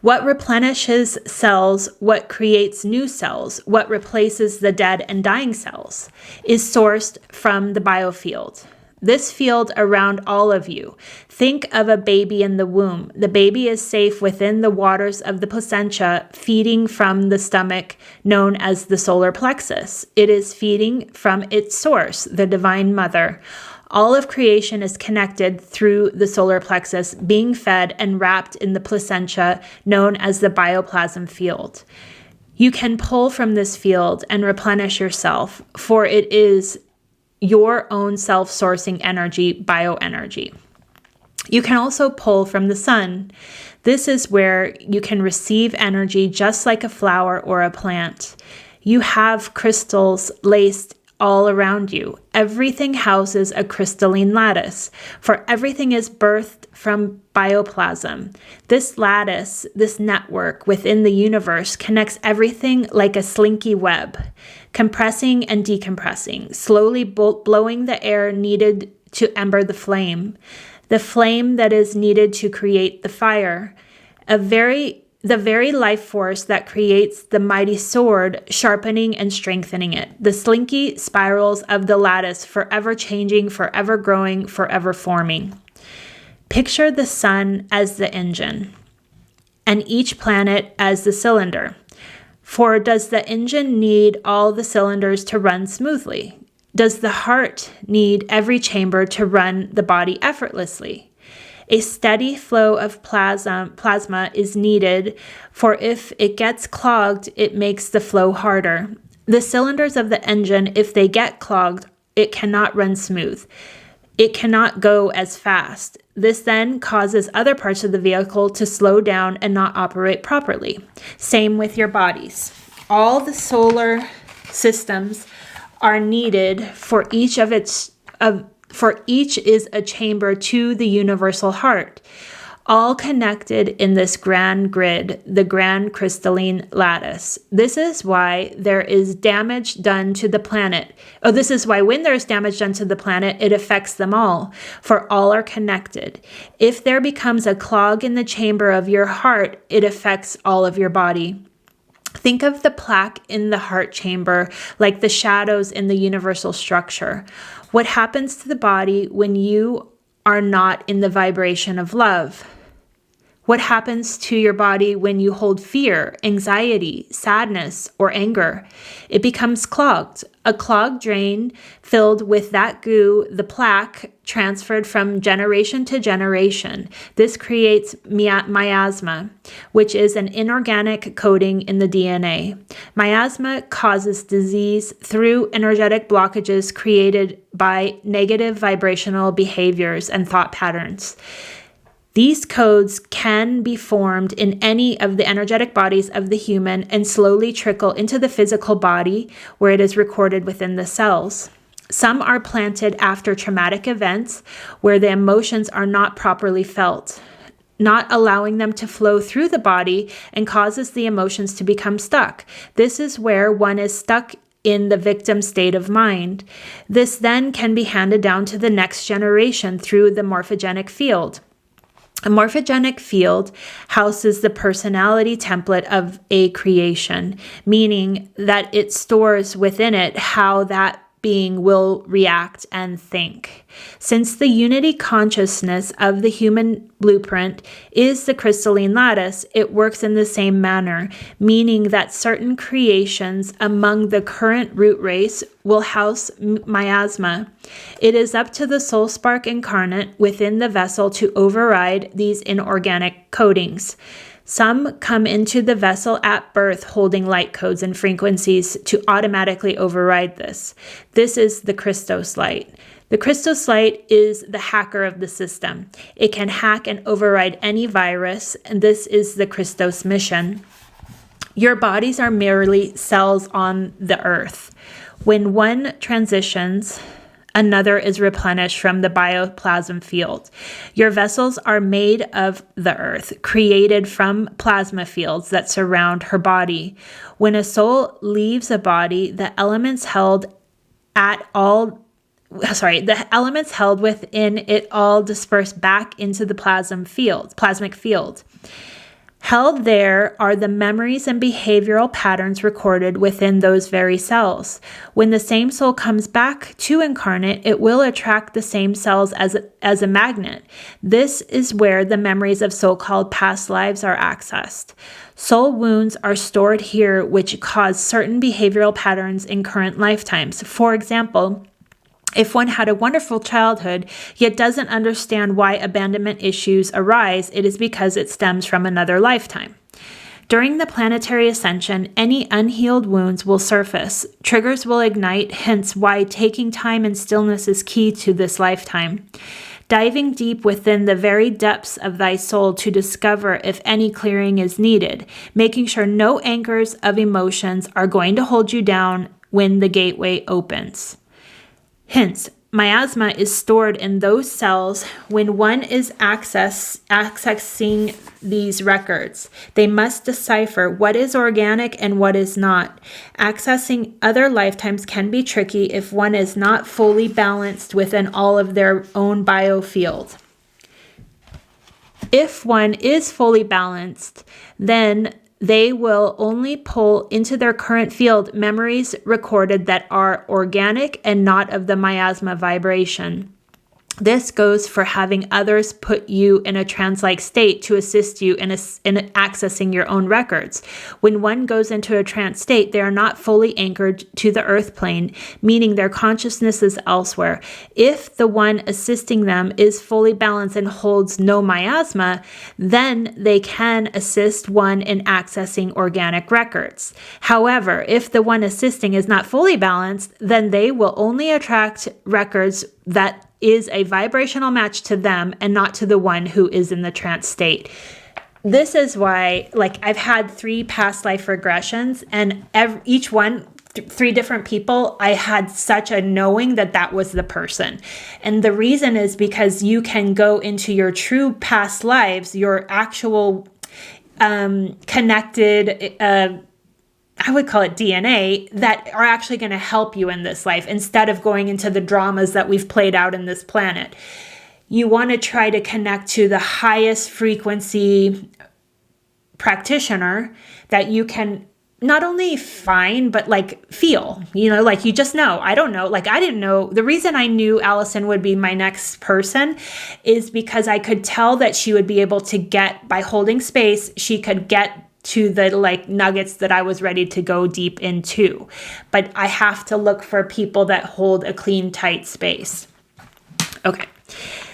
What replenishes cells, what creates new cells, what replaces the dead and dying cells, is sourced from the biofield. This field around all of you. Think of a baby in the womb. The baby is safe within the waters of the placenta, feeding from the stomach, known as the solar plexus. It is feeding from its source, the Divine Mother. All of creation is connected through the solar plexus, being fed and wrapped in the placenta, known as the bioplasm field. You can pull from this field and replenish yourself, for it is your own self-sourcing energy, bioenergy. You can also pull from the sun. This is where you can receive energy just like a flower or a plant. You have crystals laced all around you. Everything houses a crystalline lattice, for everything is birthed from bioplasm. This lattice, this network within the universe, connects everything like a slinky web, compressing and decompressing, slowly blowing the air needed to ember the flame that is needed to create the fire, the very life force that creates the mighty sword, sharpening and strengthening it. The slinky spirals of the lattice, forever changing, forever growing, forever forming. Picture the sun as the engine, and each planet as the cylinder. For does the engine need all the cylinders to run smoothly? Does the heart need every chamber to run the body effortlessly? A steady flow of plasma is needed, for if it gets clogged, it makes the flow harder. The cylinders of the engine, if they get clogged, it cannot run smooth. It cannot go as fast. This then causes other parts of the vehicle to slow down and not operate properly. Same with your bodies. All the solar systems are needed for each is a chamber to the universal heart, all connected in this grand grid, the grand crystalline lattice. This is why there is damage done to the planet. This is why when there is damage done to the planet, it affects them all, for all are connected. If there becomes a clog in the chamber of your heart, it affects all of your body. Think of the plaque in the heart chamber like the shadows in the universal structure. What happens to the body when you are not in the vibration of love? What happens to your body when you hold fear, anxiety, sadness, or anger? It becomes clogged. A clogged drain filled with that goo, the plaque, transferred from generation to generation. This creates miasma, which is an inorganic coding in the DNA. Miasma causes disease through energetic blockages created by negative vibrational behaviors and thought patterns. These codes can be formed in any of the energetic bodies of the human and slowly trickle into the physical body where it is recorded within the cells. Some are planted after traumatic events where the emotions are not properly felt, not allowing them to flow through the body and causes the emotions to become stuck. This is where one is stuck in the victim state of mind. This then can be handed down to the next generation through the morphogenic field. A morphogenic field houses the personality template of a creation, meaning that it stores within it how that being will react and think. Since the unity consciousness of the human blueprint is the crystalline lattice, it works in the same manner, meaning that certain creations among the current root race will house miasma. It is up to the soul spark incarnate within the vessel to override these inorganic codings. Some come into the vessel at birth holding light codes and frequencies to automatically override this. This is the Christos light. The Christos light is the hacker of the system. It can hack and override any virus, and this is the Christos mission. Your bodies are merely cells on the earth. When one transitions, another is replenished from the bioplasm field. Your vessels are made of the earth, created from plasma fields that surround her body. When a soul leaves a body, the elements held within it all disperse back into the plasmic field. Held there are the memories and behavioral patterns recorded within those very cells. When the same soul comes back to incarnate, it will attract the same cells as a magnet. This is where the memories of so-called past lives are accessed. Soul wounds are stored here, which cause certain behavioral patterns in current lifetimes. For example, if one had a wonderful childhood, yet doesn't understand why abandonment issues arise, it is because it stems from another lifetime. During the planetary ascension, any unhealed wounds will surface. Triggers will ignite, hence why taking time and stillness is key to this lifetime. Diving deep within the very depths of thy soul to discover if any clearing is needed, making sure no anchors of emotions are going to hold you down when the gateway opens. Hence, miasma is stored in those cells when one is accessing these records. They must decipher what is organic and what is not. Accessing other lifetimes can be tricky if one is not fully balanced within all of their own biofield. If one is fully balanced, then they will only pull into their current field memories recorded that are organic and not of the miasma vibration. This goes for having others put you in a trance-like state to assist you in accessing your own records. When one goes into a trance state, they are not fully anchored to the earth plane, meaning their consciousness is elsewhere. If the one assisting them is fully balanced and holds no miasma, then they can assist one in accessing organic records. However, if the one assisting is not fully balanced, then they will only attract records that is a vibrational match to them and not to the one who is in the trance state. This is why, like, I've had 3 past life regressions, and each one, 3 different people, I had such a knowing that that was the person. And the reason is because you can go into your true past lives, your actual connected I would call it DNA, that are actually going to help you in this life instead of going into the dramas that we've played out in this planet. You want to try to connect to the highest frequency practitioner that you can not only find, but like feel, like you just know. I don't know. Like I didn't know. The reason I knew Allison would be my next person is because I could tell that she would be able to get, by holding space, she could get to the like nuggets that I was ready to go deep into. But I have to look for people that hold a clean, tight space. Okay.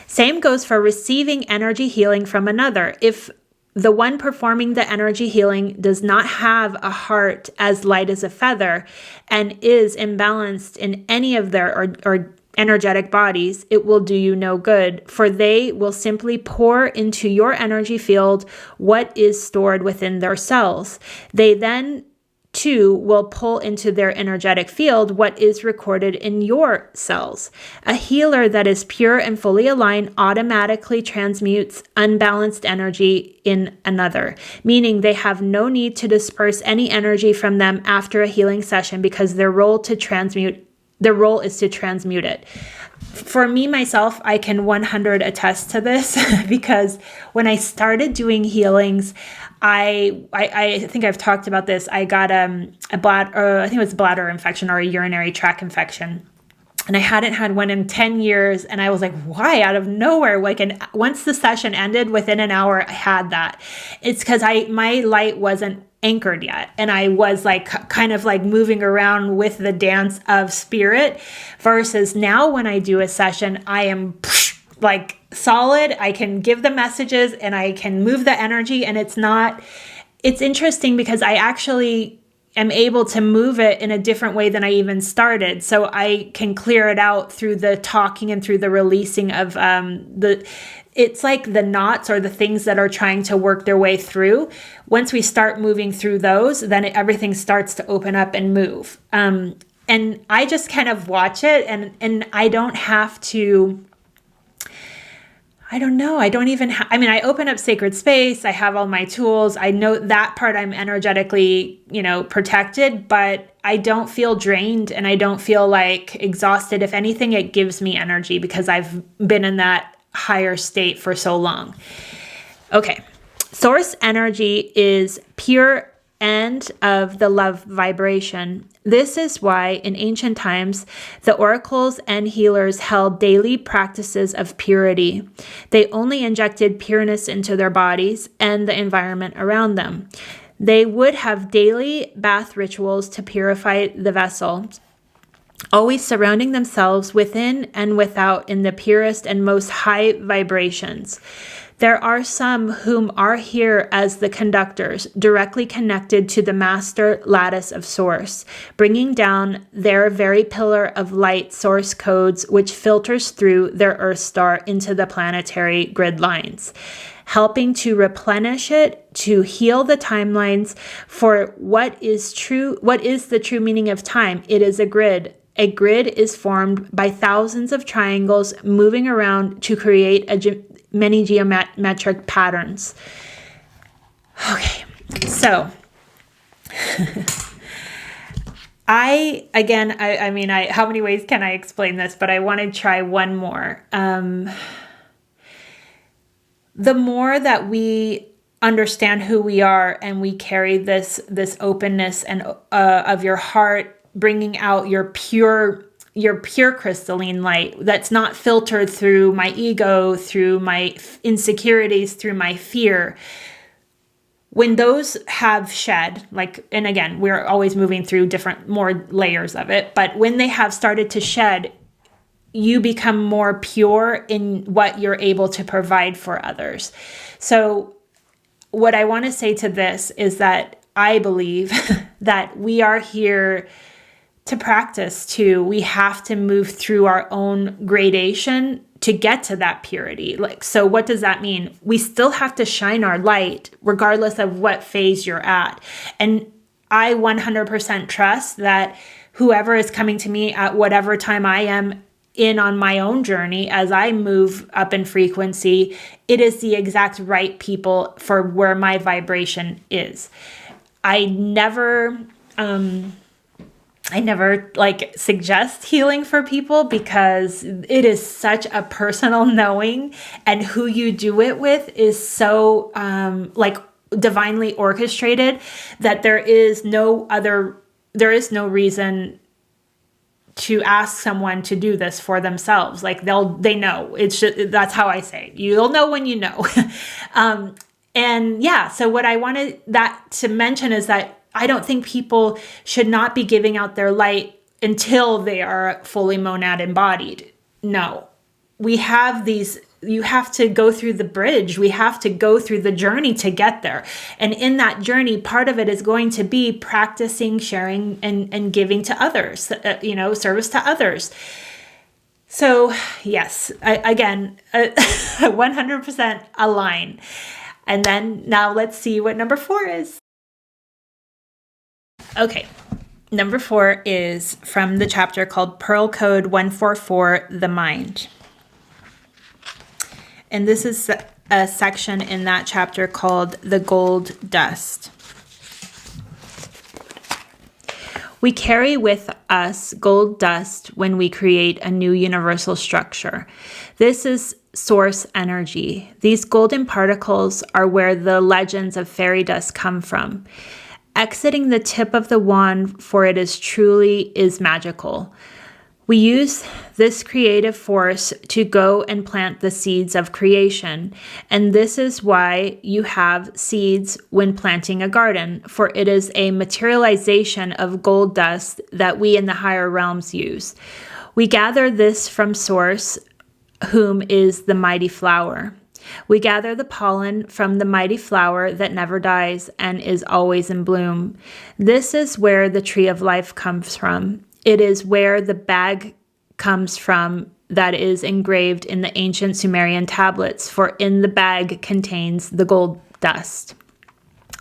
Same goes for receiving energy healing from another. If the one performing the energy healing does not have a heart as light as a feather and is imbalanced in any of their or energetic bodies, it will do you no good, for they will simply pour into your energy field what is stored within their cells. They then too will pull into their energetic field what is recorded in your cells. A healer that is pure and fully aligned automatically transmutes unbalanced energy in another, meaning they have no need to disperse any energy from them after a healing session because their role is to transmute it. For me, myself, I can 100 attest to this because when I started doing healings, I think I've talked about this. I got I think it was a bladder infection or a urinary tract infection. And I hadn't had one in 10 years. And I was like, why? Out of nowhere. And once the session ended, within an hour, I had that. It's because my light wasn't anchored yet. And I was like, kind of like moving around with the dance of spirit, versus now when I do a session, I am like solid. I can give the messages and I can move the energy. And it's interesting because I actually am able to move it in a different way than I even started. So I can clear it out through the talking and through the releasing of it's like the knots or the things that are trying to work their way through. Once we start moving through those, then everything starts to open up and move. And I just kind of watch it, and I don't have to, I don't know. I don't even I open up sacred space. I have all my tools. I know that part I'm energetically, protected, but I don't feel drained and I don't feel like exhausted. If anything, it gives me energy because I've been in that higher state for so long. Okay. Source energy is pure and of the love vibration. This is why in ancient times, the oracles and healers held daily practices of purity. They only injected pureness into their bodies and the environment around them. They would have daily bath rituals to purify the vessel, always surrounding themselves within and without in the purest and most high vibrations. There are some whom are here as the conductors, directly connected to the master lattice of source, bringing down their very pillar of light source codes, which filters through their Earth star into the planetary grid lines, helping to replenish it, to heal the timelines for what is the true meaning of time. It is a grid. A grid is formed by thousands of triangles moving around to create many geometric patterns. Okay, so how many ways can I explain this? But I want to try one more. The more that we understand who we are and we carry this openness and of your heart, bringing out your pure your pure crystalline light that's not filtered through my ego, through my insecurities, through my fear. When those have shed, like, and again, we're always moving through more layers of it, but when they have started to shed, you become more pure in what you're able to provide for others. So what I want to say to this is that I believe that we are here to practice too. We have to move through our own gradation to get to that purity. Like, so what does that mean? We still have to shine our light regardless of what phase you're at. And I 100% trust that whoever is coming to me at whatever time I am in on my own journey, as I move up in frequency, it is the exact right people for where my vibration is. I never like suggest healing for people because it is such a personal knowing, and who you do it with is so like divinely orchestrated that there is no reason to ask someone to do this for themselves. Like they know. It's just, that's how I say it. You'll know when you know. And yeah, so what I wanted to mention is that I don't think people should not be giving out their light until they are fully monad embodied. No, we have these, you have to go through the bridge. We have to go through the journey to get there. And in that journey, part of it is going to be practicing, sharing, and giving to others, service to others. So yes, again, 100% align. And then now let's see what number 4 is. Okay, number 4 is from the chapter called Pearl Code 144, The Mind. And this is a section in that chapter called The Gold Dust. We carry with us gold dust when we create a new universal structure. This is source energy. These golden particles are where the legends of fairy dust come from. Exiting the tip of the wand, for it is magical. We use this creative force to go and plant the seeds of creation. And this is why you have seeds when planting a garden, for it is a materialization of gold dust that we in the higher realms use. We gather this from Source, whom is the mighty flower. We gather the pollen from the mighty flower that never dies and is always in bloom. This is where the tree of life comes from. It is where the bag comes from that is engraved in the ancient Sumerian tablets, for in the bag contains the gold dust.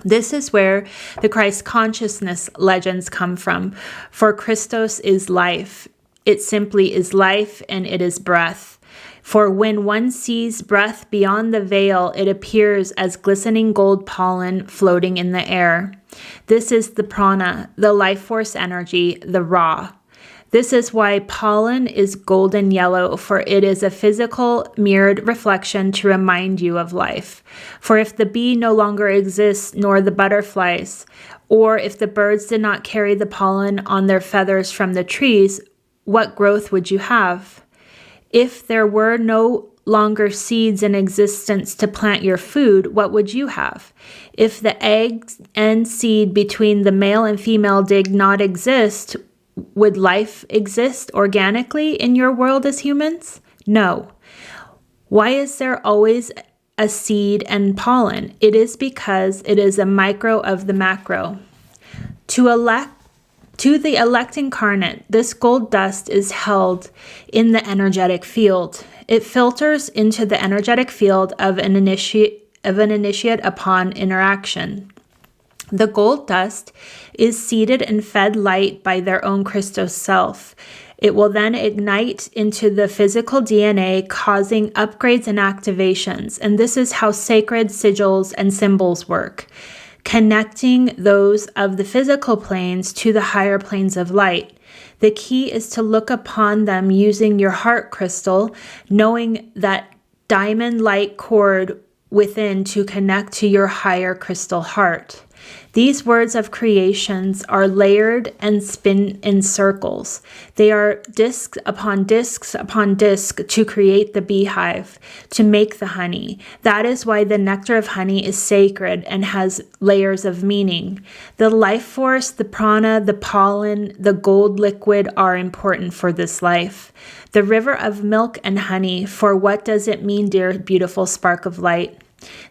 This is where the Christ consciousness legends come from, for Christos is life. It simply is life, and it is breath. For when one sees breath beyond the veil, it appears as glistening gold pollen floating in the air. This is the prana, the life force energy, the Ra. This is why pollen is golden yellow, for it is a physical mirrored reflection to remind you of life. For if the bee no longer exists, nor the butterflies, or if the birds did not carry the pollen on their feathers from the trees, what growth would you have? If there were no longer seeds in existence to plant your food, what would you have? If the egg and seed between the male and female did not exist, would life exist organically in your world as humans? No. Why is there always a seed and pollen? It is because it is a micro of the macro. To the elect incarnate, this gold dust is held in the energetic field. It filters into the energetic field of an initiate upon interaction. The gold dust is seeded and fed light by their own Christos self. It will then ignite into the physical DNA, causing upgrades and activations. And this is how sacred sigils and symbols work, connecting those of the physical planes to the higher planes of light. The key is to look upon them using your heart crystal, knowing that diamond light cord within to connect to your higher crystal heart. These words of creations are layered and spin in circles. They are discs upon discs upon disc to create the beehive, to make the honey. That is why the nectar of honey is sacred and has layers of meaning. The life force, the prana, the pollen, the gold liquid are important for this life. The river of milk and honey, for what does it mean, dear beautiful spark of light?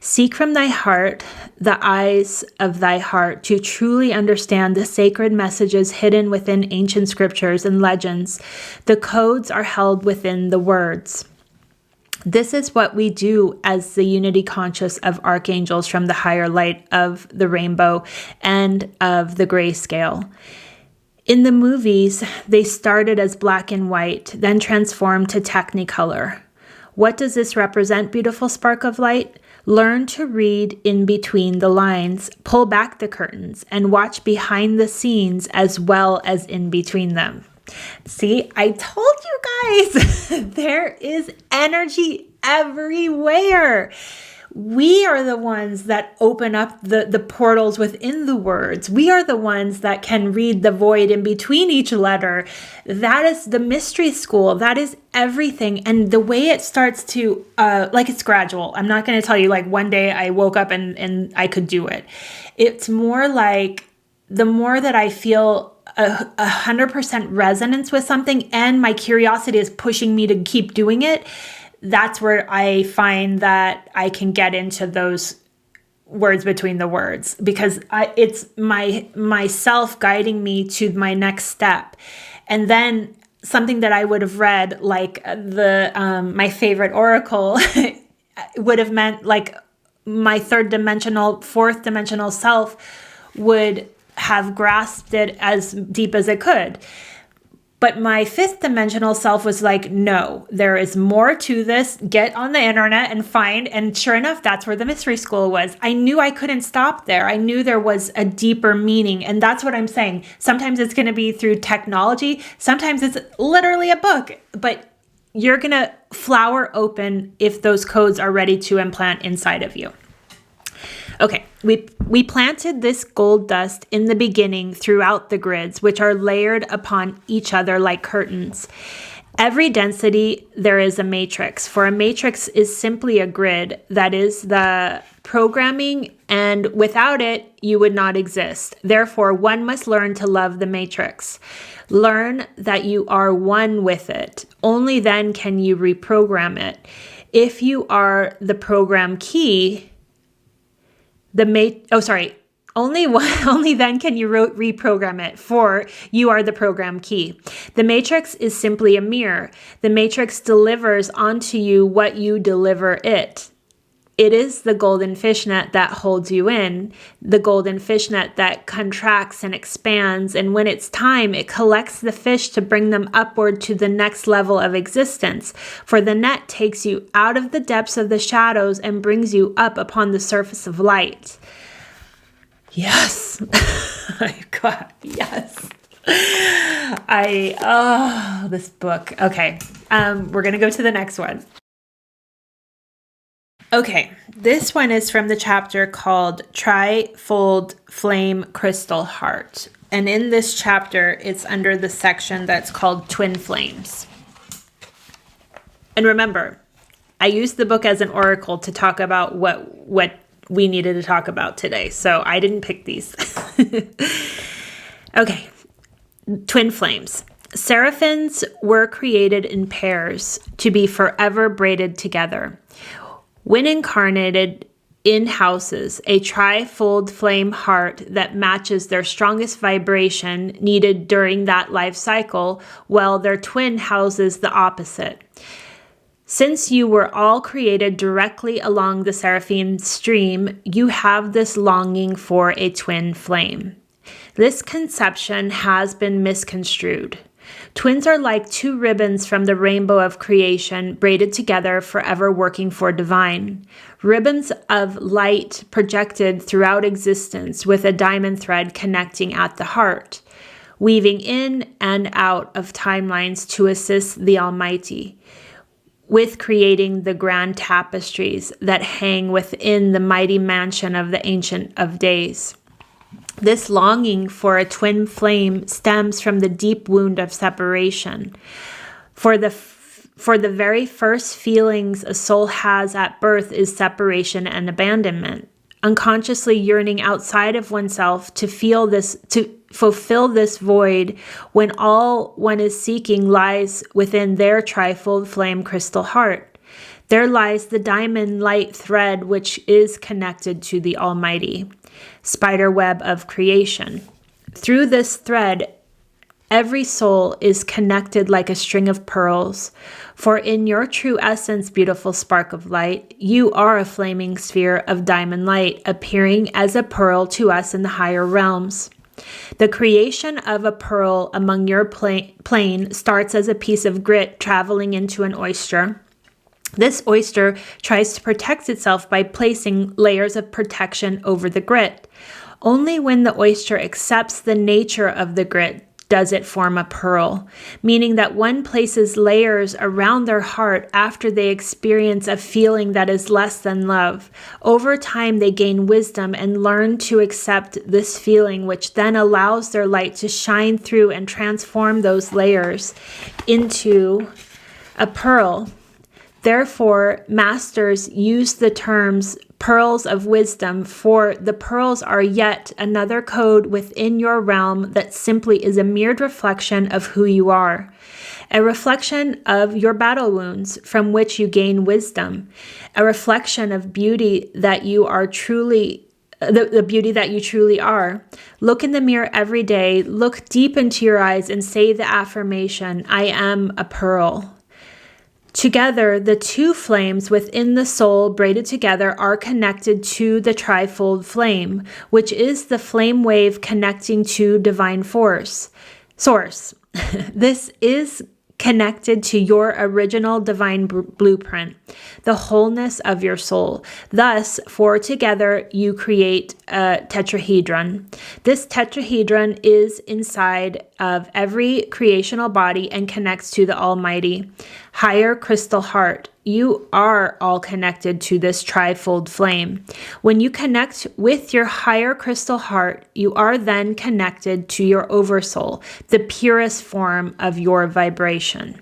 Seek from thy heart, the eyes of thy heart, to truly understand the sacred messages hidden within ancient scriptures and legends. The codes are held within the words. This is what we do as the unity conscious of archangels from the higher light of the rainbow and of the grayscale. In the movies, they started as black and white, then transformed to technicolor. What does this represent, beautiful spark of light? Learn to read in between the lines, pull back the curtains, and watch behind the scenes as well as in between them. See, I told you guys, there is energy everywhere. We are the ones that open up the portals within the words. We are the ones that can read the void in between each letter. That is the mystery school. That is everything. And the way it starts to, it's gradual. I'm not going to tell you like one day I woke up and I could do it. It's more like the more that I feel 100% resonance with something and my curiosity is pushing me to keep doing it, that's where I find that I can get into those words between the words, because it's myself guiding me to my next step. And then something that I would have read, like my favorite oracle would have meant like my fourth dimensional self would have grasped it as deep as it could. But my fifth dimensional self was like, no, there is more to this. Get on the internet and find. And sure enough, that's where the mystery school was. I knew I couldn't stop there. I knew there was a deeper meaning. And that's what I'm saying. Sometimes it's going to be through technology. Sometimes it's literally a book. But you're going to flower open if those codes are ready to implant inside of you. Okay, we planted this gold dust in the beginning throughout the grids, which are layered upon each other like curtains. Every density, there is a matrix. For a matrix is simply a grid, that is the programming, and without it, you would not exist. Therefore, one must learn to love the matrix. Learn that you are one with it. Only then can you reprogram it. If you are the program key, only then can you reprogram it, for you are the program key. The matrix is simply a mirror. The matrix delivers onto you what you deliver it. It is the golden fishnet that holds you in, the golden fishnet that contracts and expands, and when it's time, it collects the fish to bring them upward to the next level of existence. For the net takes you out of the depths of the shadows and brings you up upon the surface of light. Yes. God, yes. This book. Okay. We're going to go to the next one. Okay, this one is from the chapter called Trifold Flame Crystal Heart. And in this chapter, it's under the section that's called Twin Flames. And remember, I used the book as an oracle to talk about what we needed to talk about today. So I didn't pick these. Okay, Twin Flames. Seraphims were created in pairs to be forever braided together. When incarnated in houses, a trifold flame heart that matches their strongest vibration needed during that life cycle, while their twin houses the opposite. Since you were all created directly along the seraphim stream, you have this longing for a twin flame. This conception has been misconstrued. Twins are like two ribbons from the rainbow of creation, braided together, forever working for divine. Ribbons of light projected throughout existence with a diamond thread connecting at the heart, weaving in and out of timelines to assist the Almighty with creating the grand tapestries that hang within the mighty mansion of the Ancient of Days. This longing for a twin flame stems from the deep wound of separation. For the very first feelings a soul has at birth is separation and abandonment. Unconsciously yearning outside of oneself to fulfill this void when all one is seeking lies within their trifold flame crystal heart. There lies the diamond light thread which is connected to the Almighty, spider web of creation. Through this thread, every soul is connected like a string of pearls. For in your true essence, beautiful spark of light, you are a flaming sphere of diamond light, appearing as a pearl to us in the higher realms. The creation of a pearl among your plane starts as a piece of grit traveling into an oyster. This oyster tries to protect itself by placing layers of protection over the grit. Only when the oyster accepts the nature of the grit does it form a pearl, meaning that one places layers around their heart after they experience a feeling that is less than love. Over time, they gain wisdom and learn to accept this feeling, which then allows their light to shine through and transform those layers into a pearl. Therefore, masters use the terms pearls of wisdom, for the pearls are yet another code within your realm that simply is a mirrored reflection of who you are, a reflection of your battle wounds from which you gain wisdom, a reflection of beauty that you are truly the beauty that you truly are. Look in the mirror every day, look deep into your eyes and say the affirmation, I am a pearl. Together, the two flames within the soul braided together are connected to the trifold flame, which is the flame wave connecting to divine source. This is connected to your original divine blueprint, the wholeness of your soul. Thus, for together, you create a tetrahedron. This tetrahedron is inside of every creational body and connects to the Almighty. Higher crystal heart, you are all connected to this trifold flame. When you connect with your higher crystal heart, you are then connected to your oversoul, the purest form of your vibration.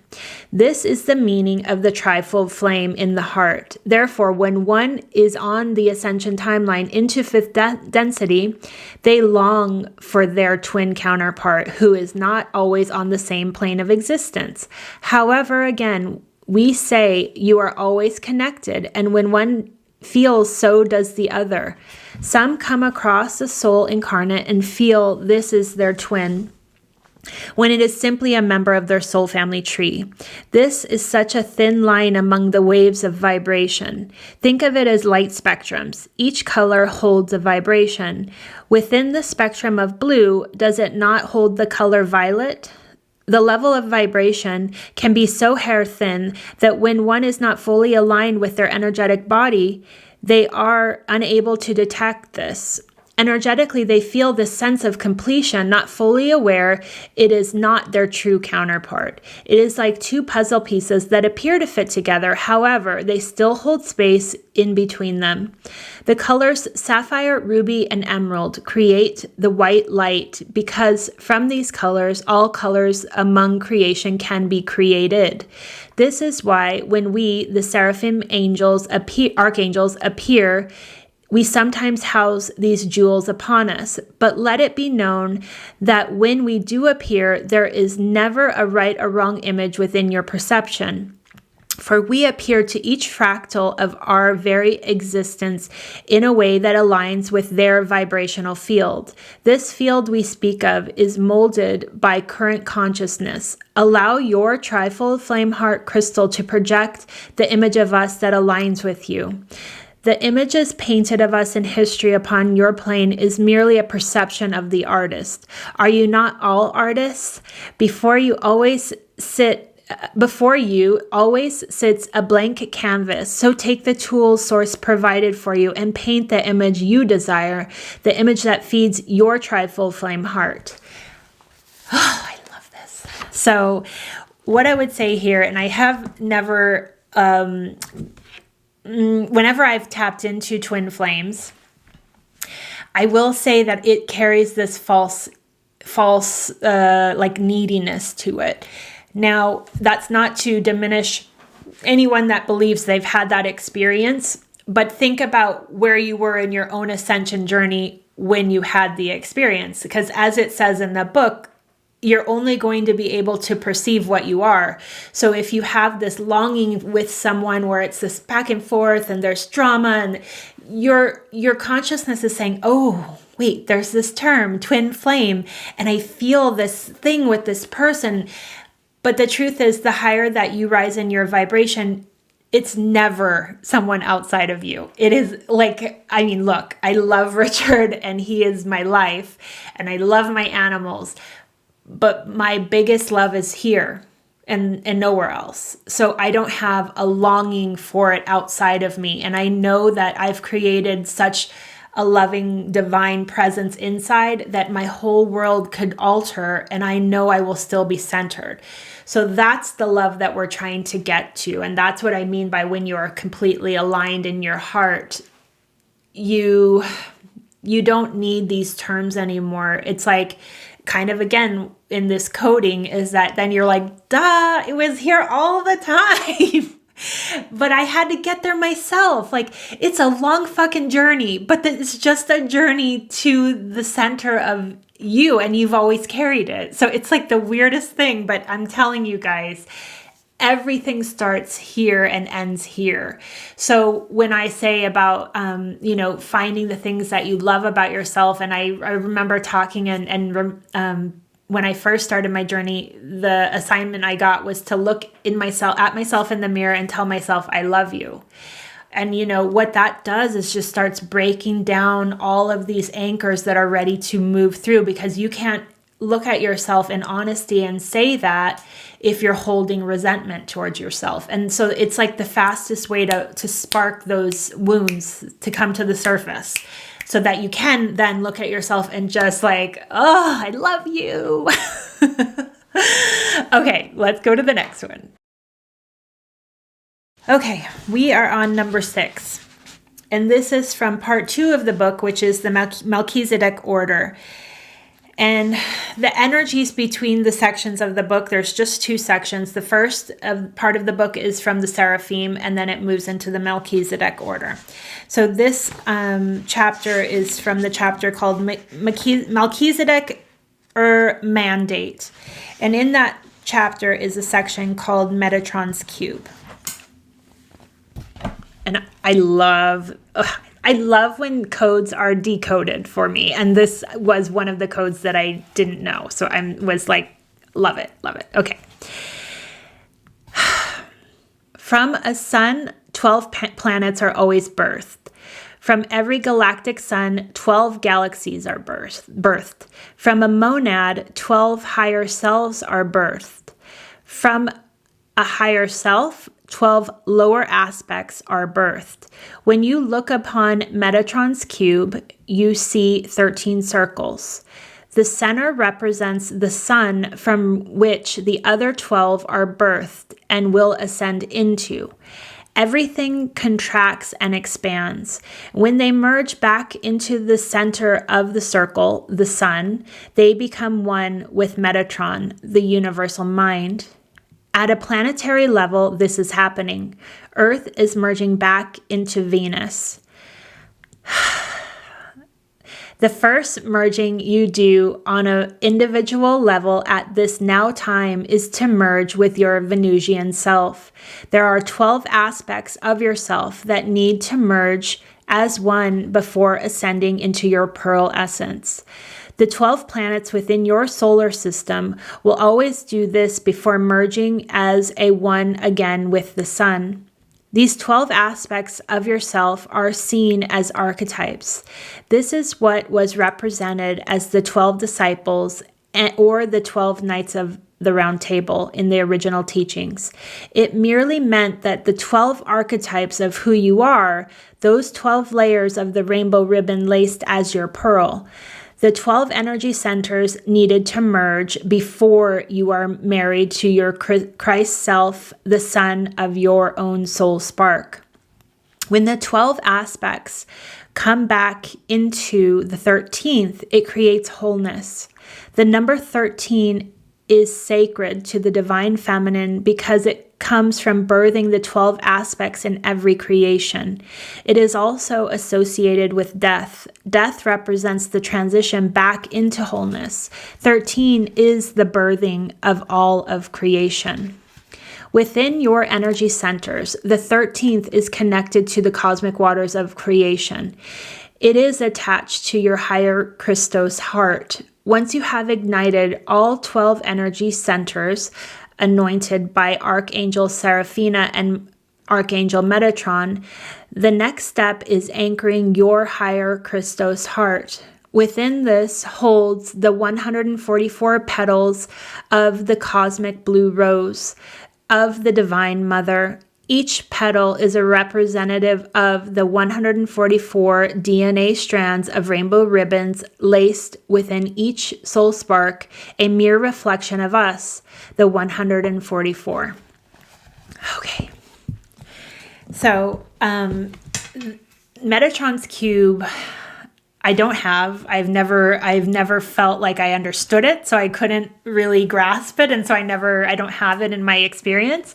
This is the meaning of the trifold flame in the heart. Therefore, when one is on the Ascension timeline into fifth density, they long for their twin counterpart who is not always on the same plane of existence. However, again, we say you are always connected, and when one feels, so does the other. Some come across a soul incarnate and feel this is their twin, when it is simply a member of their soul family tree. This is such a thin line among the waves of vibration. Think of it as light spectrums. Each color holds a vibration. Within the spectrum of blue, does it not hold the color violet? The level of vibration can be so hair thin that when one is not fully aligned with their energetic body, they are unable to detect this. Energetically, they feel this sense of completion, not fully aware it is not their true counterpart. It is like two puzzle pieces that appear to fit together. However, they still hold space in between them. The colors sapphire, ruby, and emerald create the white light because from these colors, all colors among creation can be created. This is why when we, the seraphim archangels, appear, we sometimes house these jewels upon us, but let it be known that when we do appear, there is never a right or wrong image within your perception. For we appear to each fractal of our very existence in a way that aligns with their vibrational field. This field we speak of is molded by current consciousness. Allow your trifold flame heart crystal to project the image of us that aligns with you. The images painted of us in history upon your plane is merely a perception of the artist. Are you not all artists? Before you always sits a blank canvas. So take the tools source provided for you and paint the image you desire, the image that feeds your trifold flame heart. Oh, I love this. So what I would say here, and I have never... whenever I've tapped into twin flames, I will say that it carries this false like neediness to it. Now, that's not to diminish anyone that believes they've had that experience, but think about where you were in your own ascension journey when you had the experience. Because as it says in the book, you're only going to be able to perceive what you are. So if you have this longing with someone where it's this back and forth and there's drama, and your consciousness is saying, oh, wait, there's this term, twin flame, and I feel this thing with this person. But the truth is, the higher that you rise in your vibration, it's never someone outside of you. It is like, I mean, look, I love Richard and he is my life and I love my animals, but my biggest love is here and nowhere else. So I don't have a longing for it outside of me. And I know that I've created such a loving divine presence inside that my whole world could alter, and I know I will still be centered. So that's the love that we're trying to get to. And that's what I mean by when you are completely aligned in your heart, you don't need these terms anymore. It's like, kind of again in this coding, is that then you're like, duh, it was here all the time. But I had to get there myself. Like, it's a long fucking journey, but it's just a journey to the center of you, and you've always carried it. So it's like the weirdest thing, but I'm telling you guys, everything starts here and ends here. So when I say about, finding the things that you love about yourself, and I remember talking and when I first started my journey, the assignment I got was to look at myself in the mirror and tell myself, I love you. And what that does is just starts breaking down all of these anchors that are ready to move through, because you can't look at yourself in honesty and say that if you're holding resentment towards yourself. And so it's like the fastest way to spark those wounds to come to the surface, so that you can then look at yourself and just like, oh, I love you. Okay, let's go to the next one. Okay, we are on number 6. And this is from part 2 of the book, which is the Melchizedek order. And the energies between the sections of the book, there's just 2 sections. The first part of the book is from the seraphim, and then it moves into the Melchizedek order. So this chapter is from the chapter called Melchizedek Mandate. And in that chapter is a section called Metatron's Cube. And I love when codes are decoded for me. And this was one of the codes that I didn't know. So I was like, love it. Okay. From a sun, 12 planets are always birthed. From every galactic sun, 12 galaxies are birthed. From a monad, 12 higher selves are birthed. From a higher self, 12 lower aspects are birthed. When you look upon Metatron's cube, you see 13 circles. The center represents the sun, from which the other 12 are birthed and will ascend into. Everything contracts and expands. When they merge back into the center of the circle, the sun, they become one with Metatron, the universal mind. At a planetary level, this is happening. Earth is merging back into Venus. The first merging you do on an individual level at this now time is to merge with your Venusian self. There are 12 aspects of yourself that need to merge as one before ascending into your pearl essence. The 12 planets within your solar system will always do this before merging as a one again with the sun. These 12 aspects of yourself are seen as archetypes. This is what was represented as the 12 disciples or the 12 Knights of the Round Table in the original teachings. It merely meant that the 12 archetypes of who you are, those 12 layers of the rainbow ribbon laced as your pearl, the 12 energy centers needed to merge before you are married to your Christ self, the sun of your own soul spark. When the 12 aspects come back into the 13th, it creates wholeness. The number 13 is sacred to the divine feminine because it comes from birthing the 12 aspects in every creation. It is also associated with death. Death represents the transition back into wholeness. 13 is the birthing of all of creation. Within your energy centers, the 13th is connected to the cosmic waters of creation. It is attached to your higher Christos heart. Once you have ignited all 12 energy centers, anointed by Archangel Seraphina and Archangel Metatron, the next step is anchoring your higher Christos heart. Within this holds the 144 petals of the cosmic blue rose of the Divine Mother. Each petal is a representative of the 144 DNA strands of rainbow ribbons laced within each soul spark, a mere reflection of us, the 144. Okay. So, Metatron's cube, I've never felt like I understood it, so I couldn't really grasp it, and so I don't have it in my experience.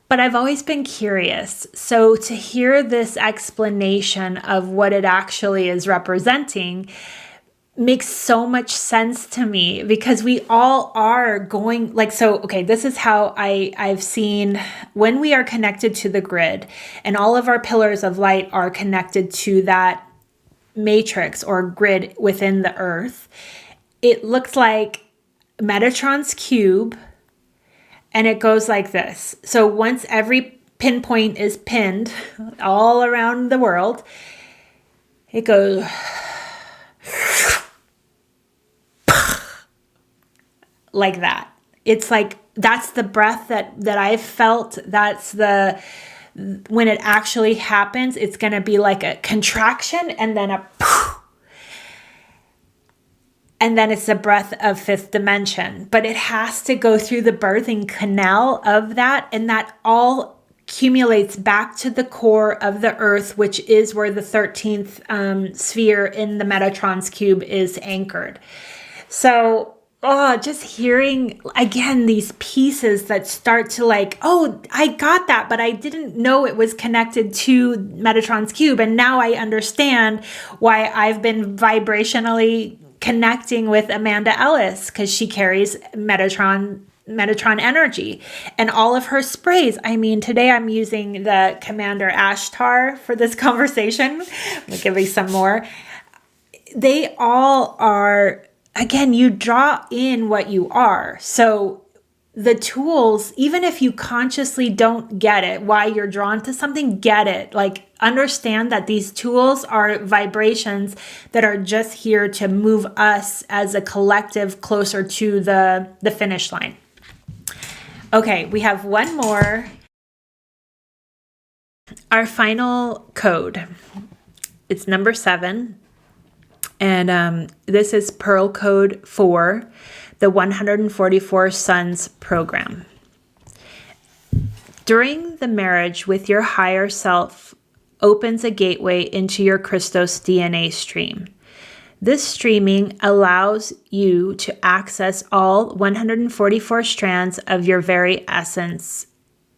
But I've always been curious. So to hear this explanation of what it actually is representing makes so much sense to me, because we all are going this is how I've seen when we are connected to the grid and all of our pillars of light are connected to that matrix or grid within the earth. It looks like Metatron's cube. And it goes like this. So once every pinpoint is pinned all around the world, it goes like that. It's like, that's the breath that I've felt. When it actually happens, it's going to be like a contraction and then and then it's the breath of fifth dimension. But it has to go through the birthing canal of that. And that all accumulates back to the core of the earth, which is where the 13th sphere in the Metatron's cube is anchored. So, just hearing, again, these pieces that start to I got that, but I didn't know it was connected to Metatron's cube. And now I understand why I've been vibrationally connecting with Amanda Ellis, because she carries Metatron energy and all of her sprays. I mean, today I'm using the Commander Ashtar for this conversation. I'll give you some more. They all are, again, you draw in what you are. So the tools, even if you consciously don't get it, why you're drawn to something, get it. Understand that these tools are vibrations that are just here to move us as a collective closer to the finish line. Okay, we have one more. Our final code. It's number 7. And this is Pearl Code 4, the 144 Suns program. During the marriage with your higher self opens a gateway into your Christos DNA stream. This streaming allows you to access all 144 strands of your very essence,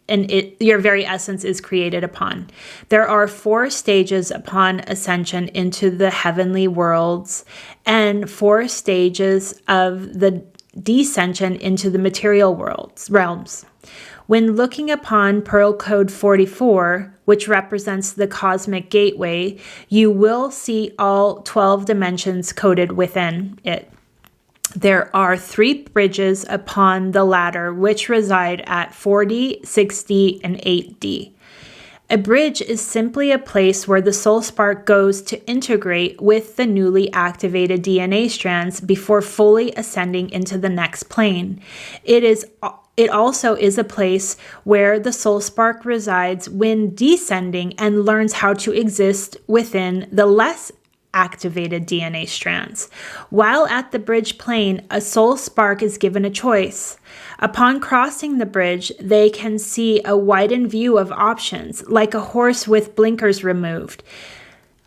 and your very essence is created upon. There are 4 stages upon ascension into the heavenly worlds and 4 stages of the descension into the material realms. When looking upon Pearl Code 44, which represents the cosmic gateway, you will see all 12 dimensions coded within it. There are 3 bridges upon the ladder which reside at 4D, 6D, and 8D. A bridge is simply a place where the soul spark goes to integrate with the newly activated DNA strands before fully ascending into the next plane. It also is a place where the soul spark resides when descending and learns how to exist within the less activated DNA strands. While at the bridge plane, a soul spark is given a choice. Upon crossing the bridge, they can see a widened view of options, like a horse with blinkers removed.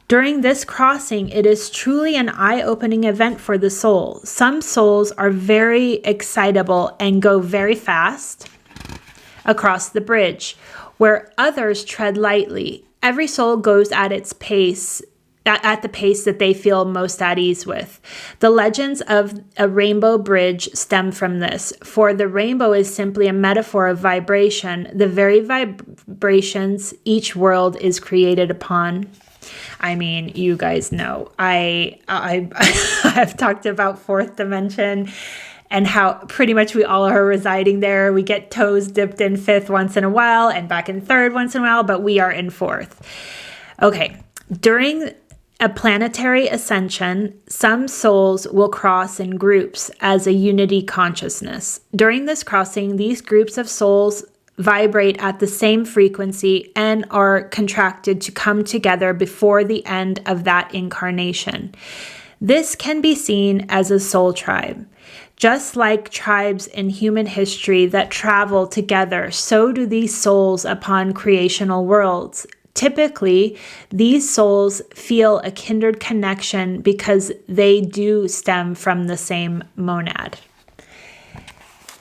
During this crossing, it is truly an eye-opening event for the soul. Some souls are very excitable and go very fast across the bridge, where others tread lightly. Every soul goes at its pace, at the pace that they feel most at ease with. The legends of a rainbow bridge stem from this, for the rainbow is simply a metaphor of vibration, the very vibrations each world is created upon. I mean, you guys know, I've talked about fourth dimension and how pretty much we all are residing there. We get toes dipped in fifth once in a while and back in third once in a while, but we are in fourth. Okay, during a planetary ascension, some souls will cross in groups as a unity consciousness. During this crossing, these groups of souls vibrate at the same frequency and are contracted to come together before the end of that incarnation. This can be seen as a soul tribe. Just like tribes in human history that travel together, so do these souls upon creational worlds. Typically, these souls feel a kindred connection because they do stem from the same monad.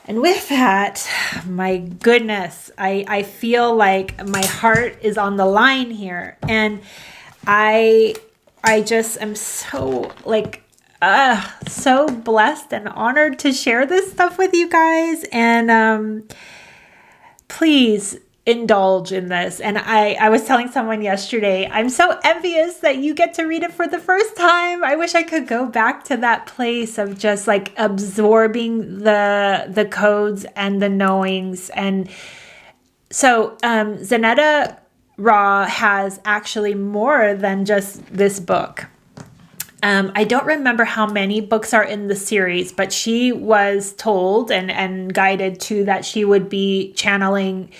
And with that, my goodness, I feel like my heart is on the line here. And I just am so so blessed and honored to share this stuff with you guys. And please indulge in this. And I was telling someone yesterday, I'm so envious that you get to read it for the first time. I wish I could go back to that place of just like absorbing the codes and the knowings. And so Zaneta Ra has actually more than just this book. I don't remember how many books are in the series, but she was told and guided to that she would be channeling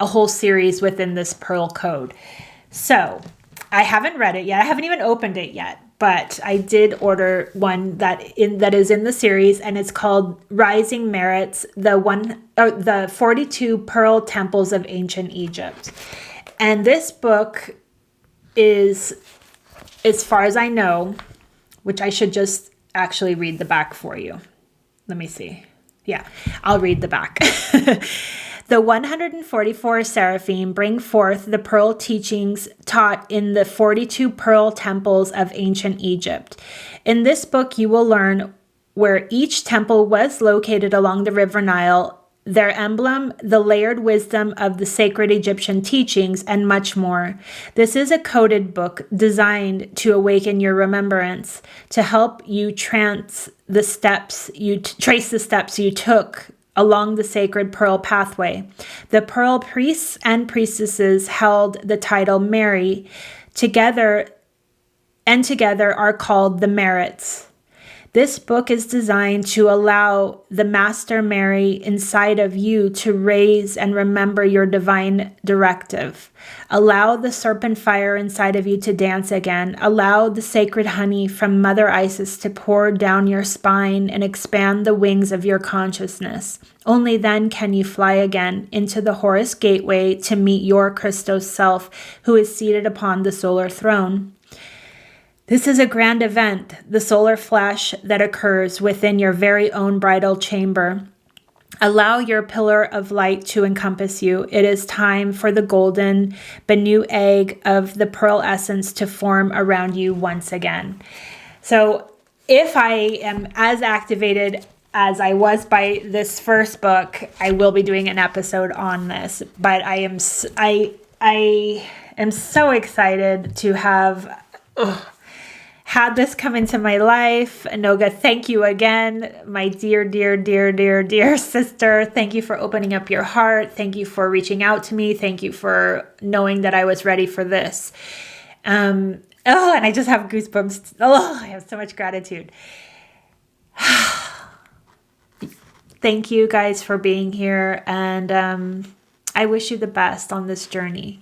a whole series within this Pearl Code. So I haven't read it yet. I haven't even opened it yet, but I did order one that is in the series, and it's called Rising Merits, the 42 Pearl Temples of Ancient Egypt. And this book is, as far as I know, which I should just actually read the back for you. Let me see. Yeah, I'll read the back. The 144 seraphim bring forth the pearl teachings taught in the 42 pearl temples of ancient Egypt. In this book, you will learn where each temple was located along the River Nile, their emblem, the layered wisdom of the sacred Egyptian teachings, and much more. This is a coded book designed to awaken your remembrance, to help you trace the steps you took along the sacred pearl pathway. The pearl priests and priestesses held the title Mary, together are called the Merits. This book is designed to allow the Master Mary inside of you to raise and remember your divine directive. Allow the serpent fire inside of you to dance again. Allow the sacred honey from Mother Isis to pour down your spine and expand the wings of your consciousness. Only then can you fly again into the Horus Gateway to meet your Christos self, who is seated upon the solar throne. This is a grand event, the solar flash that occurs within your very own bridal chamber. Allow your pillar of light to encompass you. It is time for the golden Benu egg of the pearl essence to form around you once again. So if I am as activated as I was by this first book, I will be doing an episode on this. But I am so excited to have had this come into my life. Noga, thank you again, my dear, dear, dear, dear, dear sister. Thank you for opening up your heart. Thank you for reaching out to me. Thank you for knowing that I was ready for this. And I just have goosebumps. I have so much gratitude. Thank you guys for being here. And I wish you the best on this journey.